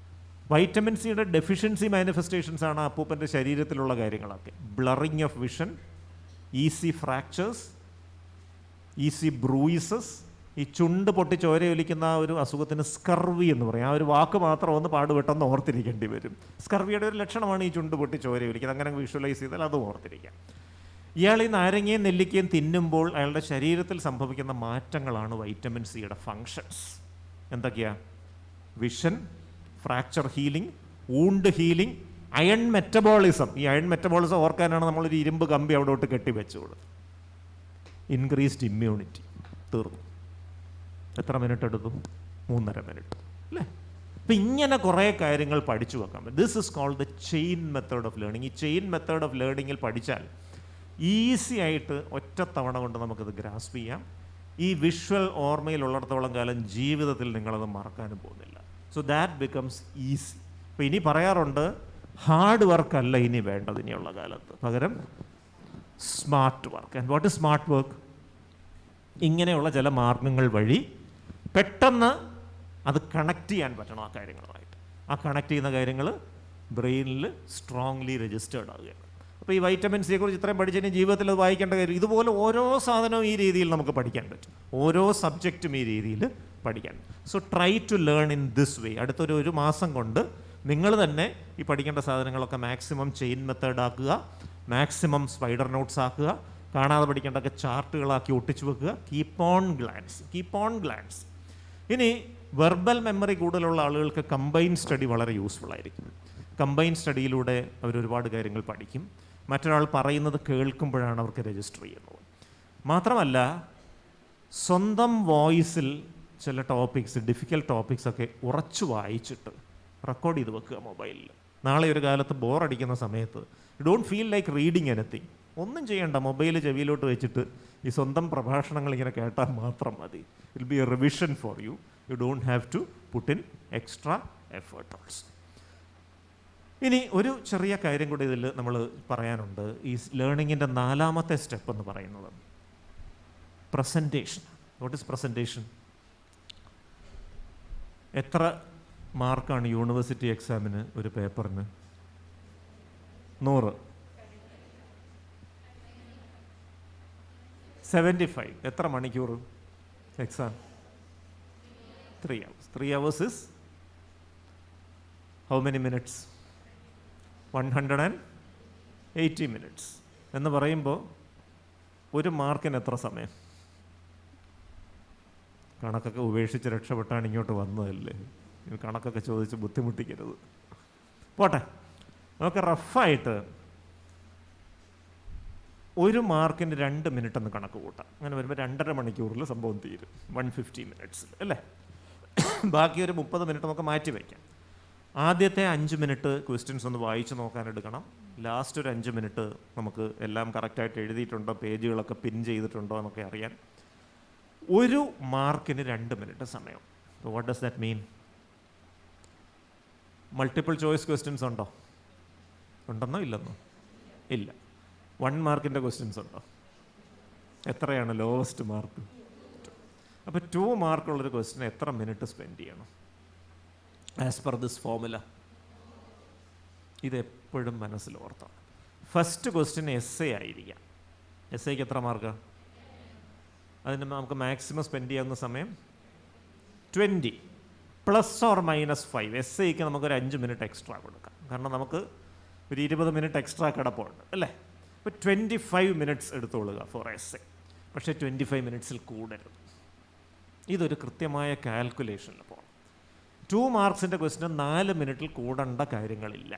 വൈറ്റമിൻ സിയുടെ ഡെഫിഷ്യൻസി മാനിഫെസ്റ്റേഷൻസ് ആണ് അപ്പൂപ്പൻ്റെ ശരീരത്തിലുള്ള കാര്യങ്ങളൊക്കെ. Blurring of vision, easy fractures, easy bruises. ഈ ചുണ്ട് പൊട്ടി ചോരയൊലിക്കുന്ന ആ ഒരു അസുഖത്തിന് സ്കർവി എന്ന് പറയും. ആ ഒരു വാക്ക് മാത്രം ഒന്ന് പാടുപെട്ടെന്ന് ഓർത്തിരിക്കേണ്ടി വരും. സ്കർവിയുടെ ഒരു ലക്ഷണമാണ് ഈ ചുണ്ട് പൊട്ടി ചോരയൊലിക്കുന്നത്. അങ്ങനെ വിഷ്വലൈസ് ചെയ്താൽ അതും ഓർത്തിരിക്കാം. ഇയാൾ ഈ നാരങ്ങയും നെല്ലിക്കയും തിന്നുമ്പോൾ അയാളുടെ ശരീരത്തിൽ സംഭവിക്കുന്ന മാറ്റങ്ങളാണ് വൈറ്റമിൻ സിയുടെ ഫങ്ഷൻസ്. എന്തൊക്കെയാ? Vision, fracture healing, wound healing, iron metabolism. ഈ അയൺ മെറ്റബോളിസം ഓർക്കാനാണ് നമ്മളൊരു ഇരുമ്പ് കമ്പി അവിടോട്ട് കെട്ടിവെച്ചു കൊടുത്തത്. Increased immunity. തീർന്നു. എത്ര മിനിറ്റ് എടുത്തു? 3.5 മിനിറ്റ് അല്ലേ. അപ്പം ഇങ്ങനെ കുറേ കാര്യങ്ങൾ പഠിച്ചു വെക്കാൻ പറ്റും. This is called the chain method of learning. ഈ ചെയിൻ മെത്തേഡ് ഓഫ് ലേണിങ്ങിൽ പഠിച്ചാൽ ഈസി ആയിട്ട് ഒറ്റത്തവണ കൊണ്ട് നമുക്കത് ഗ്രാസ്പ് ചെയ്യാം. ഈ വിഷ്വൽ ഓർമ്മയിലുള്ളിടത്തോളം കാലം ജീവിതത്തിൽ നിങ്ങളത് മറക്കാനും പോകുന്നില്ല. So that becomes easy. അപ്പോൾ ഇനി പറയാറുണ്ട്, ഹാർഡ് വർക്ക് അല്ല ഇനി വേണ്ടത് ഇനിയുള്ള കാലത്ത്, പകരം smart work. And what is smart work? ഇങ്ങനെയുള്ള ചില മാർഗങ്ങൾ വഴി പെട്ടെന്ന് അത് കണക്ട് ചെയ്യാൻ പറ്റണം ആ കാര്യങ്ങളുമായിട്ട്. ആ കണക്ട് ചെയ്യുന്ന കാര്യങ്ങൾ ബ്രെയിനിൽ സ്ട്രോങ്ലി രജിസ്റ്റേർഡ് ആവുകയാണ്. അപ്പോൾ ഈ വൈറ്റമിൻ സിയെ കുറിച്ച് ഇത്രയും പഠിച്ചതിന് ജീവിതത്തിൽ അത് വായിക്കേണ്ട കാര്യം. ഇതുപോലെ ഓരോ സാധനവും ഈ രീതിയിൽ നമുക്ക് പഠിക്കാൻ പറ്റും. ഓരോ സബ്ജക്റ്റും ഈ രീതിയിൽ പഠിക്കാൻ. So try to learn in this way. അടുത്തൊരു 1 മാസം കൊണ്ട് നിങ്ങൾ തന്നെ ഈ പഠിക്കേണ്ട സാധനങ്ങളൊക്കെ മാക്സിമം ചെയിൻ മെത്തേഡ് ആക്കുക, മാക്സിമം സ്പൈഡർ നോട്ട്സ് ആക്കുക, കാണാതെ പഠിക്കേണ്ടതൊക്കെ ചാർട്ടുകളാക്കി ഒട്ടിച്ചു വെക്കുക. Keep on glance. ഇനി വെർബൽ മെമ്മറി കൂടുതലുള്ള ആളുകൾക്ക് കമ്പൈൻ സ്റ്റഡി വളരെ യൂസ്ഫുൾ ആയിരിക്കും. കമ്പൈൻ സ്റ്റഡിയിലൂടെ അവരൊരുപാട് കാര്യങ്ങൾ പഠിക്കും. മറ്റൊരാൾ പറയുന്നത് കേൾക്കുമ്പോഴാണ് അവർക്ക് രജിസ്റ്റർ ചെയ്യുന്നത്. മാത്രമല്ല സ്വന്തം വോയിസിൽ ചില ടോപ്പിക്സ്, ഡിഫിക്കൽട്ട് ടോപ്പിക്സ് ഒക്കെ ഉറച്ചു വായിച്ചിട്ട് റെക്കോർഡ് ചെയ്ത് വെക്കുക മൊബൈലിൽ. നാളെ ഒരു കാലത്ത് ബോറടിക്കുന്ന സമയത്ത് you don't feel like reading anything, ഒന്നും ചെയ്യണ്ട, മൊബൈൽ ചെവിയിലോട്ട് വെച്ചിട്ട് ഈ സ്വന്തം പ്രഭാഷണങ്ങൾ ഇങ്ങനെ കേട്ടാൽ മാത്രം മതി. It be a revision for you. You don't have to put in extra effort also. ഇനി ഒരു ചെറിയ കാര്യം കൂടി ഇതിൽ നമ്മൾ പറയാനുണ്ട്. ഈ ലേണിങ്ങിൻ്റെ 4ാമത്തെ സ്റ്റെപ്പ് എന്ന് പറയുന്നത് പ്രസൻറ്റേഷൻ. What is presentation? എത്ര മാർക്കാണ് യൂണിവേഴ്സിറ്റി എക്സാമിന് ഒരു പേപ്പറിന്? 100. 75. എത്ര മണിക്കൂർ exam? 3 hours. 3 hours is how many minutes? 180 minutes എന്ന് പറയുമ്പോൾ ഒരു മാർക്കിന് എത്ര സമയം? കണക്കൊക്കെ ഉപേക്ഷിച്ച് രക്ഷപ്പെട്ടാണ് ഇങ്ങോട്ട് വന്നതല്ലേ. കണക്കൊക്കെ ചോദിച്ച് ബുദ്ധിമുട്ടിക്കരുത്. പോട്ടെ, നമുക്ക് റഫായിട്ട് 1 മാർക്കിന് 2 മിനിറ്റ് എന്ന് കണക്ക് കൂട്ടാം. അങ്ങനെ വരുമ്പോൾ 2.5 മണിക്കൂറിൽ സംഭവം തീരും. 150 മിനിറ്റ്സിൽ അല്ലേ. ബാക്കി ഒരു 30 മിനിറ്റ് നമുക്ക് മാറ്റി വയ്ക്കാം. ആദ്യത്തെ 5 മിനിറ്റ് ക്വസ്റ്റ്യൻസ് ഒന്ന് വായിച്ച് നോക്കാൻ എടുക്കണം. ലാസ്റ്റ് ഒരു 5 മിനിറ്റ് നമുക്ക് എല്ലാം കറക്റ്റായിട്ട് എഴുതിയിട്ടുണ്ടോ, പേജുകളൊക്കെ പിൻ ചെയ്തിട്ടുണ്ടോ എന്നൊക്കെ അറിയാൻ. 1 മാർക്കിന് 2 മിനിറ്റ് സമയം. What does that mean? Multiple choice questions ഉണ്ടോ? ഉണ്ടെന്നോ ഇല്ലെന്നോ? ഇല്ല. 1 മാർക്കിൻ്റെ ക്വസ്റ്റ്യൻസ് ഉണ്ടോ? എത്രയാണ് ലോവസ്റ്റ് മാർക്ക്? അപ്പോൾ 2 മാർക്കുള്ളൊരു ക്വസ്റ്റ്യൻ എത്ര മിനിറ്റ് സ്പെൻഡ് ചെയ്യണം ആസ് പെർ ദിസ് ഫോർമുല? ഇതെപ്പോഴും മനസ്സിൽ ഓർത്തണം. ഫസ്റ്റ് ക്വസ്റ്റ്യൻ എസ് എ ആയിരിക്കാം. എസ് എക്ക് എത്ര മാർക്കാണ്? അതിന് നമുക്ക് മാക്സിമം സ്പെൻഡ് ചെയ്യാവുന്ന സമയം 20 ±5. എസ് ഐക്ക് നമുക്കൊരു 5 മിനിറ്റ് എക്സ്ട്രാ കൊടുക്കാം. കാരണം നമുക്ക് ഒരു 20 മിനിറ്റ് എക്സ്ട്രാ കിടപ്പുണ്ട് അല്ലേ. അപ്പോൾ 25 മിനിറ്റ്സ് എടുത്തോളുക ഫോർ എസ് എ. പക്ഷേ 25 മിനിറ്റ്സിൽ കൂടരുത്. ഇതൊരു കൃത്യമായ കാൽക്കുലേഷനിൽ പോകണം. 2 മാർക്സിൻ്റെ ക്വസ്റ്റിന് 4 മിനിറ്റിൽ കൂടേണ്ട കാര്യങ്ങളില്ല.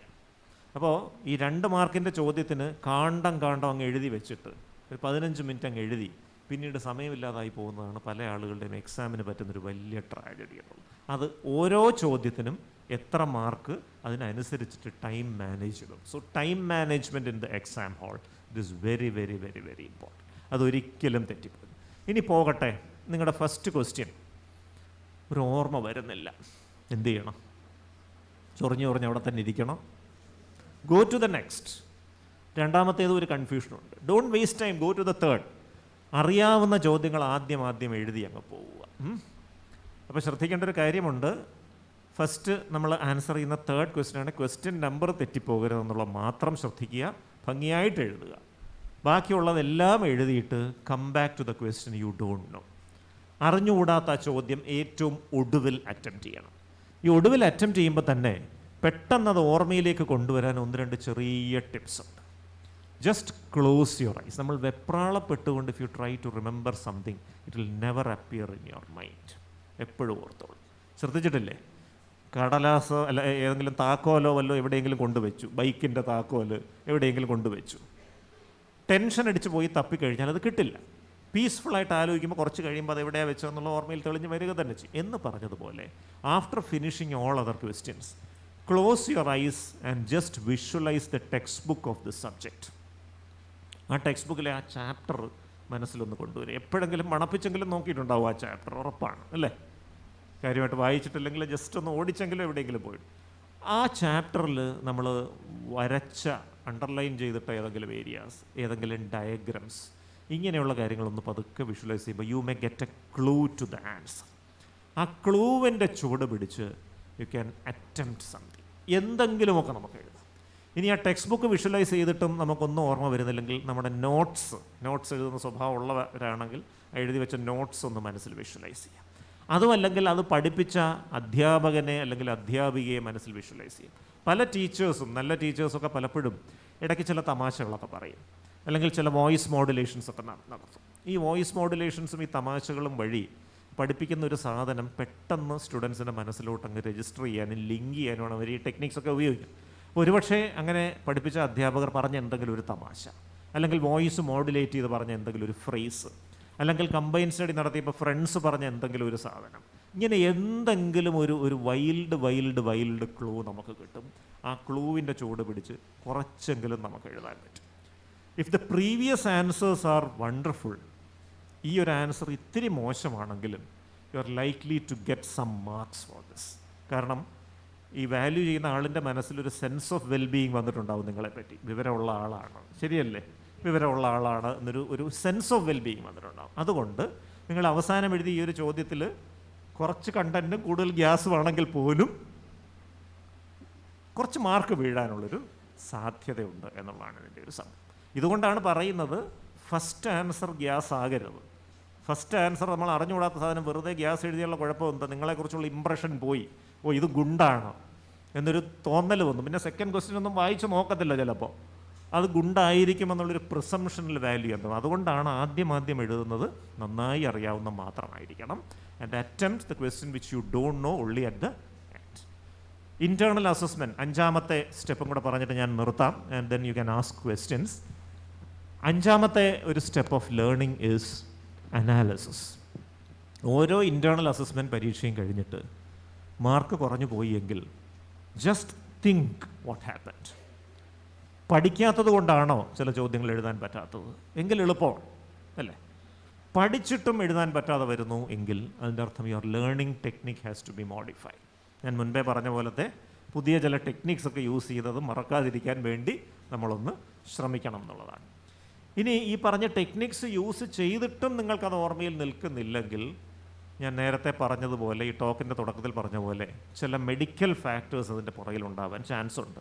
അപ്പോൾ ഈ 2 മാർക്കിൻ്റെ ചോദ്യത്തിന് കാണ്ടം അങ്ങ് എഴുതി വെച്ചിട്ട് ഒരു 15 മിനിറ്റ് അങ്ങ് എഴുതി പിന്നീട് സമയമില്ലാതായി പോകുന്നതാണ് പല ആളുകളുടെയും എക്സാമിന് പറ്റുന്നൊരു വലിയ ട്രാജഡി എന്നുള്ളത്. അത് ഓരോ ചോദ്യത്തിനും എത്ര മാർക്ക് അതിനനുസരിച്ചിട്ട് ടൈം മാനേജ് ചെയ്തു. So time management in the exam hall it is very very very very important. അതൊരിക്കലും തെറ്റിപ്പോകും. ഇനി പോകട്ടെ, നിങ്ങളുടെ ഫസ്റ്റ് ക്വസ്റ്റ്യൻ ഒരു ഓർമ്മ വരുന്നില്ല, എന്ത് ചെയ്യണം? ചൊറിഞ്ഞ് അവിടെ തന്നെ ഇരിക്കണം. Go to the next. രണ്ടാമത്തേത് ഒരു കൺഫ്യൂഷനുണ്ട്. Don't waste time, go to the third. അറിയാവുന്ന ചോദ്യങ്ങൾ ആദ്യം എഴുതി അങ്ങ് പോവുക. അപ്പോൾ ശ്രദ്ധിക്കേണ്ട ഒരു കാര്യമുണ്ട്. ഫസ്റ്റ് നമ്മൾ ആൻസർ ചെയ്യുന്ന തേർഡ് ക്വസ്റ്റ്യനാണ്. ക്വസ്റ്റ്യൻ നമ്പർ തെറ്റിപ്പോകരുതെന്നുള്ള മാത്രം ശ്രദ്ധിക്കുക. ഭംഗിയായിട്ട് എഴുതുക. ബാക്കിയുള്ളതെല്ലാം എഴുതിയിട്ട് come back to the question you don't know. അറിഞ്ഞുകൂടാത്ത ആ ചോദ്യം ഏറ്റവും ഒടുവിൽ അറ്റംപ്റ്റ് ചെയ്യണം. ഈ ഒടുവിൽ അറ്റംപ്റ്റ് ചെയ്യുമ്പോൾ തന്നെ പെട്ടെന്ന് അത് ഓർമ്മയിലേക്ക് കൊണ്ടുവരാൻ 1-2 ചെറിയ ടിപ്സ് ഉണ്ട്. Just close your eyes. നമ്മൾ വെപ്രാളപ്പെട്ടുകൊണ്ട് if you try to remember something it will never appear in your mind. എപ്പോഴും ഓർത്തോളൂ. ശ്രദ്ധിച്ചിട്ടില്ലേ? കടലാസോ അല്ല ഏതെങ്കിലും താക്കോലോ വല്ലോ എവിടെയെങ്കിലും കൊണ്ടുവച്ചു, ബൈക്കിൻ്റെ താക്കോല് എവിടെയെങ്കിലും കൊണ്ടുവച്ചു, ടെൻഷൻ അടിച്ച് പോയി തപ്പിക്കഴിഞ്ഞാൽ അത് കിട്ടില്ല. പീസ്ഫുള്ളായിട്ട് ആലോചിക്കുമ്പോൾ കുറച്ച് കഴിയുമ്പോൾ അത് എവിടെയാണ് വെച്ചതെന്നുള്ള ഓർമ്മയിൽ തെളിഞ്ഞ് വരിക തന്നെ ചെയ്യും. എന്ന് പറഞ്ഞതുപോലെ after finishing all other questions, close your ice and just visualise the text book of the subject. ആ ടെക്സ്റ്റ് ബുക്കിലെ ആ ചാപ്റ്റർ മനസ്സിലൊന്ന് കൊണ്ടുവരും. എപ്പോഴെങ്കിലും മണപ്പിച്ചെങ്കിലും നോക്കിയിട്ടുണ്ടാവും ആ ചാപ്റ്റർ, ഉറപ്പാണ് അല്ലേ? കാര്യമായിട്ട് വായിച്ചിട്ടില്ലെങ്കിൽ ജസ്റ്റ് ഒന്ന് ഓടിച്ചെങ്കിലും എവിടെയെങ്കിലും പോയിട്ട് ആ ചാപ്റ്ററിൽ നമ്മൾ വരച്ച അണ്ടർലൈൻ ചെയ്തിട്ട് ഏതെങ്കിലും ഏരിയാസ്, ഏതെങ്കിലും ഡയഗ്രംസ്, ഇങ്ങനെയുള്ള കാര്യങ്ങളൊന്ന് പതുക്കെ വിഷ്വലൈസ് ചെയ്യുമ്പോൾ you may get a clue to the answer. ആ ക്ലൂവിൻ്റെ ചുവട് പിടിച്ച് യു ക്യാൻ അറ്റംപ്റ്റ് സംതിങ്. എന്തെങ്കിലുമൊക്കെ നമുക്ക് എഴുതാം. ഇനി ആ ടെക്സ്റ്റ് ബുക്ക് വിഷ്വലൈസ് ചെയ്തിട്ടും നമുക്കൊന്നും ഓർമ്മ വരുന്നില്ലെങ്കിൽ നമ്മുടെ നോട്ട്സ് എഴുതുന്ന സ്വഭാവമുള്ളവരാണെങ്കിൽ എഴുതി വെച്ച നോട്ട്സ് ഒന്ന് മനസ്സിൽ വിഷ്വലൈസ് ചെയ്യാം. അതുമല്ലെങ്കിൽ അത് പഠിപ്പിച്ച അധ്യാപകനെ അല്ലെങ്കിൽ അധ്യാപികയെ മനസ്സിൽ വിഷ്വലൈസ് ചെയ്യും. പല ടീച്ചേഴ്സും, നല്ല ടീച്ചേഴ്സൊക്കെ പലപ്പോഴും ഇടയ്ക്ക് ചില തമാശകളൊക്കെ പറയും, അല്ലെങ്കിൽ ചില വോയിസ് മോഡുലേഷൻസ് ഒക്കെ നടത്തും. ഈ വോയിസ് മോഡുലേഷൻസും ഈ തമാശകളും വഴി പഠിപ്പിക്കുന്ന ഒരു സാധനം പെട്ടെന്ന് സ്റ്റുഡൻസിൻ്റെ മനസ്സിലോട്ട് അങ്ങ് രജിസ്റ്റർ ചെയ്യാനും ലിങ്ക് ചെയ്യാനുമാണ് അവർ ഈ ടെക്നിക്സൊക്കെ ഉപയോഗിക്കുക. ഒരുപക്ഷെ അങ്ങനെ പഠിപ്പിച്ച അധ്യാപകർ പറഞ്ഞ എന്തെങ്കിലും ഒരു തമാശ, അല്ലെങ്കിൽ വോയിസ് മോഡുലേറ്റ് ചെയ്ത് പറഞ്ഞ എന്തെങ്കിലും ഒരു ഫ്രേസ്, അല്ലെങ്കിൽ കമ്പൈൻ സ്റ്റഡി നടത്തിയപ്പോൾ ഫ്രണ്ട്സ് പറഞ്ഞ എന്തെങ്കിലും ഒരു സാധനം, ഇങ്ങനെ എന്തെങ്കിലും ഒരു വൈൽഡ് ക്ലൂ നമുക്ക് കിട്ടും. ആ ക്ലൂവിൻ്റെ ചുവട് പിടിച്ച് കുറച്ചെങ്കിലും നമുക്ക് എഴുതാൻ പറ്റും. If the previous answers are wonderful, ഈ ഒരു ആൻസർ ഇത്തിരി മോശമാണെങ്കിലും you are likely to get some marks for this. കാരണം ഈ വാല്യൂ ചെയ്യുന്ന ആളിൻ്റെ മനസ്സിലൊരു സെൻസ് ഓഫ് വെൽബീയിങ് വന്നിട്ടുണ്ടാവും നിങ്ങളെപ്പറ്റി. വിവരമുള്ള ആളാണ്, ശരിയല്ലേ? വിവരമുള്ള ആളാണ് എന്നൊരു സെൻസ് ഓഫ് വെൽബീയിങ് വന്നിട്ടുണ്ടാവും. അതുകൊണ്ട് നിങ്ങൾ അവസാനം എഴുതി ഈ ഒരു ചോദ്യത്തിൽ കുറച്ച് കണ്ടൻറ്റും കൂടുതൽ ഗ്യാസുമാണെങ്കിൽ പോലും കുറച്ച് മാർക്ക് വീഴാനുള്ളൊരു സാധ്യതയുണ്ട് എന്നുള്ളതാണ് ഇതിൻ്റെ ഒരു സംഭവം. ഇതുകൊണ്ടാണ് പറയുന്നത് ഫസ്റ്റ് ആൻസർ ഗ്യാസ് ആകരുത്. ഫസ്റ്റ് ആൻസർ നമ്മൾ അറിഞ്ഞുകൂടാത്ത സാധനം വെറുതെ ഗ്യാസ് എഴുതിയുള്ള കുഴപ്പം എന്താ? നിങ്ങളെക്കുറിച്ചുള്ള ഇമ്പ്രഷൻ പോയി, ഇത് ഗുണ്ടാണ് എന്നൊരു തോന്നൽ വന്നു. പിന്നെ സെക്കൻഡ് ക്വസ്റ്റ്യൻ ഒന്നും വായിച്ച് നോക്കത്തില്ല ചിലപ്പോൾ. അത് ഗുണ്ടായിരിക്കുമെന്നുള്ളൊരു പ്രിസംഷനിൽ വാല്യൂ എന്താണ്. അതുകൊണ്ടാണ് ആദ്യം എഴുതുന്നത് നന്നായി അറിയാവുന്ന മാത്രമായിരിക്കണം. And attempt the question which you don't know only at the end. Internal assessment, അഞ്ചാമത്തെ സ്റ്റെപ്പും കൂടെ പറഞ്ഞിട്ട് ഞാൻ നിർത്താം. And then you can ask questions. അഞ്ചാമത്തെ ഒരു step of learning is analysis. ഓരോ ഇൻറ്റേർണൽ അസസ്മെൻറ്റ് പരീക്ഷയും കഴിഞ്ഞിട്ട് മാർക്ക് കുറഞ്ഞു പോയി എങ്കിൽ ജസ്റ്റ് തിങ്ക് വാട്ട് ഹാപ്പൻഡ്. പഠിക്കാത്തത് കൊണ്ടാണോ ചില ചോദ്യങ്ങൾ എഴുതാൻ പറ്റാത്തത്? എങ്കിൽ എളുപ്പമാണ് അല്ലേ? പഠിച്ചിട്ടും എഴുതാൻ പറ്റാതെ വരുന്നു എങ്കിൽ അതിൻ്റെ അർത്ഥം your learning technique has to be modify. ഞാൻ മുൻപേ പറഞ്ഞ പോലത്തെ പുതിയ ചില ടെക്നിക്സ് ഒക്കെ യൂസ് ചെയ്തത് മറക്കാതിരിക്കാൻ വേണ്ടി നമ്മളൊന്ന് ശ്രമിക്കണം എന്നുള്ളതാണ്. ഇനി ഈ പറഞ്ഞ ടെക്നിക്സ് യൂസ് ചെയ്തിട്ടും നിങ്ങൾക്കത് ഓർമ്മയിൽ നിൽക്കുന്നില്ലെങ്കിൽ ഞാൻ നേരത്തെ പറഞ്ഞതുപോലെ, ഈ ടോക്കിൻ്റെ തുടക്കത്തിൽ പറഞ്ഞ പോലെ, ചില മെഡിക്കൽ ഫാക്ടേഴ്സ് അതിൻ്റെ പുറകിലുണ്ടാവാൻ ചാൻസ് ഉണ്ട്.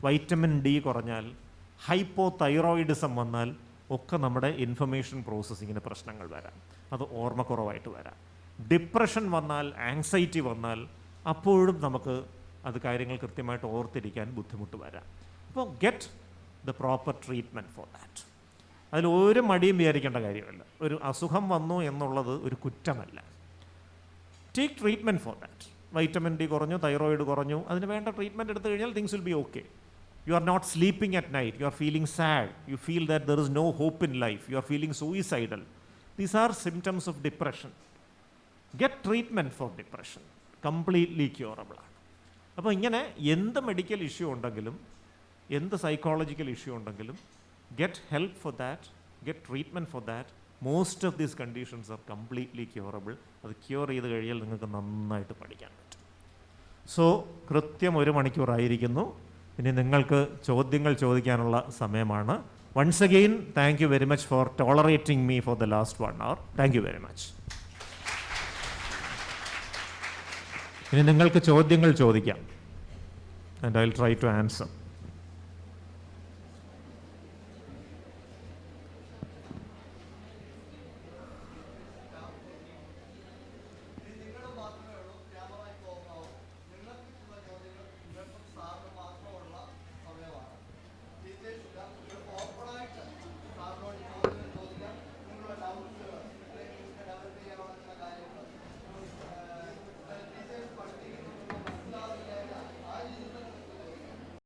വൈറ്റമിൻ ഡി കുറഞ്ഞാൽ, ഹൈപ്പോ തൈറോയിഡിസം വന്നാൽ ഒക്കെ നമ്മുടെ ഇൻഫർമേഷൻ പ്രോസസ്സിങ്ങിന് പ്രശ്നങ്ങൾ വരാം. അത് ഓർമ്മക്കുറവായിട്ട് വരാം. ഡിപ്രഷൻ വന്നാൽ, ആങ്സൈറ്റി വന്നാൽ അപ്പോഴും നമുക്ക് അത് കാര്യങ്ങൾ കൃത്യമായിട്ട് ഓർത്തിരിക്കാൻ ബുദ്ധിമുട്ട് വരാം. അപ്പോൾ get the proper treatment for that. അതിലൊരു മടിയും വിചാരിക്കേണ്ട കാര്യമല്ല. ഒരു അസുഖം വന്നു എന്നുള്ളത് ഒരു കുറ്റമല്ല. Take treatment for that. Vitamin D കുറഞ്ഞു, തൈറോയിഡ് കുറഞ്ഞു, അതിന് വേണ്ട ട്രീറ്റ്മെൻറ്റ് എടുത്തു കഴിഞ്ഞാൽ things will be okay. You are not sleeping at night, you are feeling sad, you feel that there is no hope in life, you are feeling suicidal. These are symptoms of depression. Get treatment for depression. Completely ക്യൂറബിളാണ്. അപ്പോൾ ഇങ്ങനെ എന്ത് മെഡിക്കൽ ഇഷ്യൂ ഉണ്ടെങ്കിലും, എന്ത് സൈക്കോളജിക്കൽ ഇഷ്യൂ ഉണ്ടെങ്കിലും get help for that, get treatment for that. Most of these conditions are completely curable. അത് ക്യൂർ ചെയ്ത് കഴിയാൽ നിങ്ങൾക്ക് നന്നായിട്ട് പഠിക്കാൻ പറ്റും. സോ കൃത്യം 1 മണിക്കൂറായിരിക്കുന്നു. ഇനി നിങ്ങൾക്ക് ചോദ്യങ്ങൾ ചോദിക്കാനുള്ള സമയമാണ്. Once again, thank you very much for tolerating me for the last 1 hour. Thank you very much. ഇനി നിങ്ങൾക്ക് ചോദ്യങ്ങൾ ചോദിക്കാം. And I'll try to answer.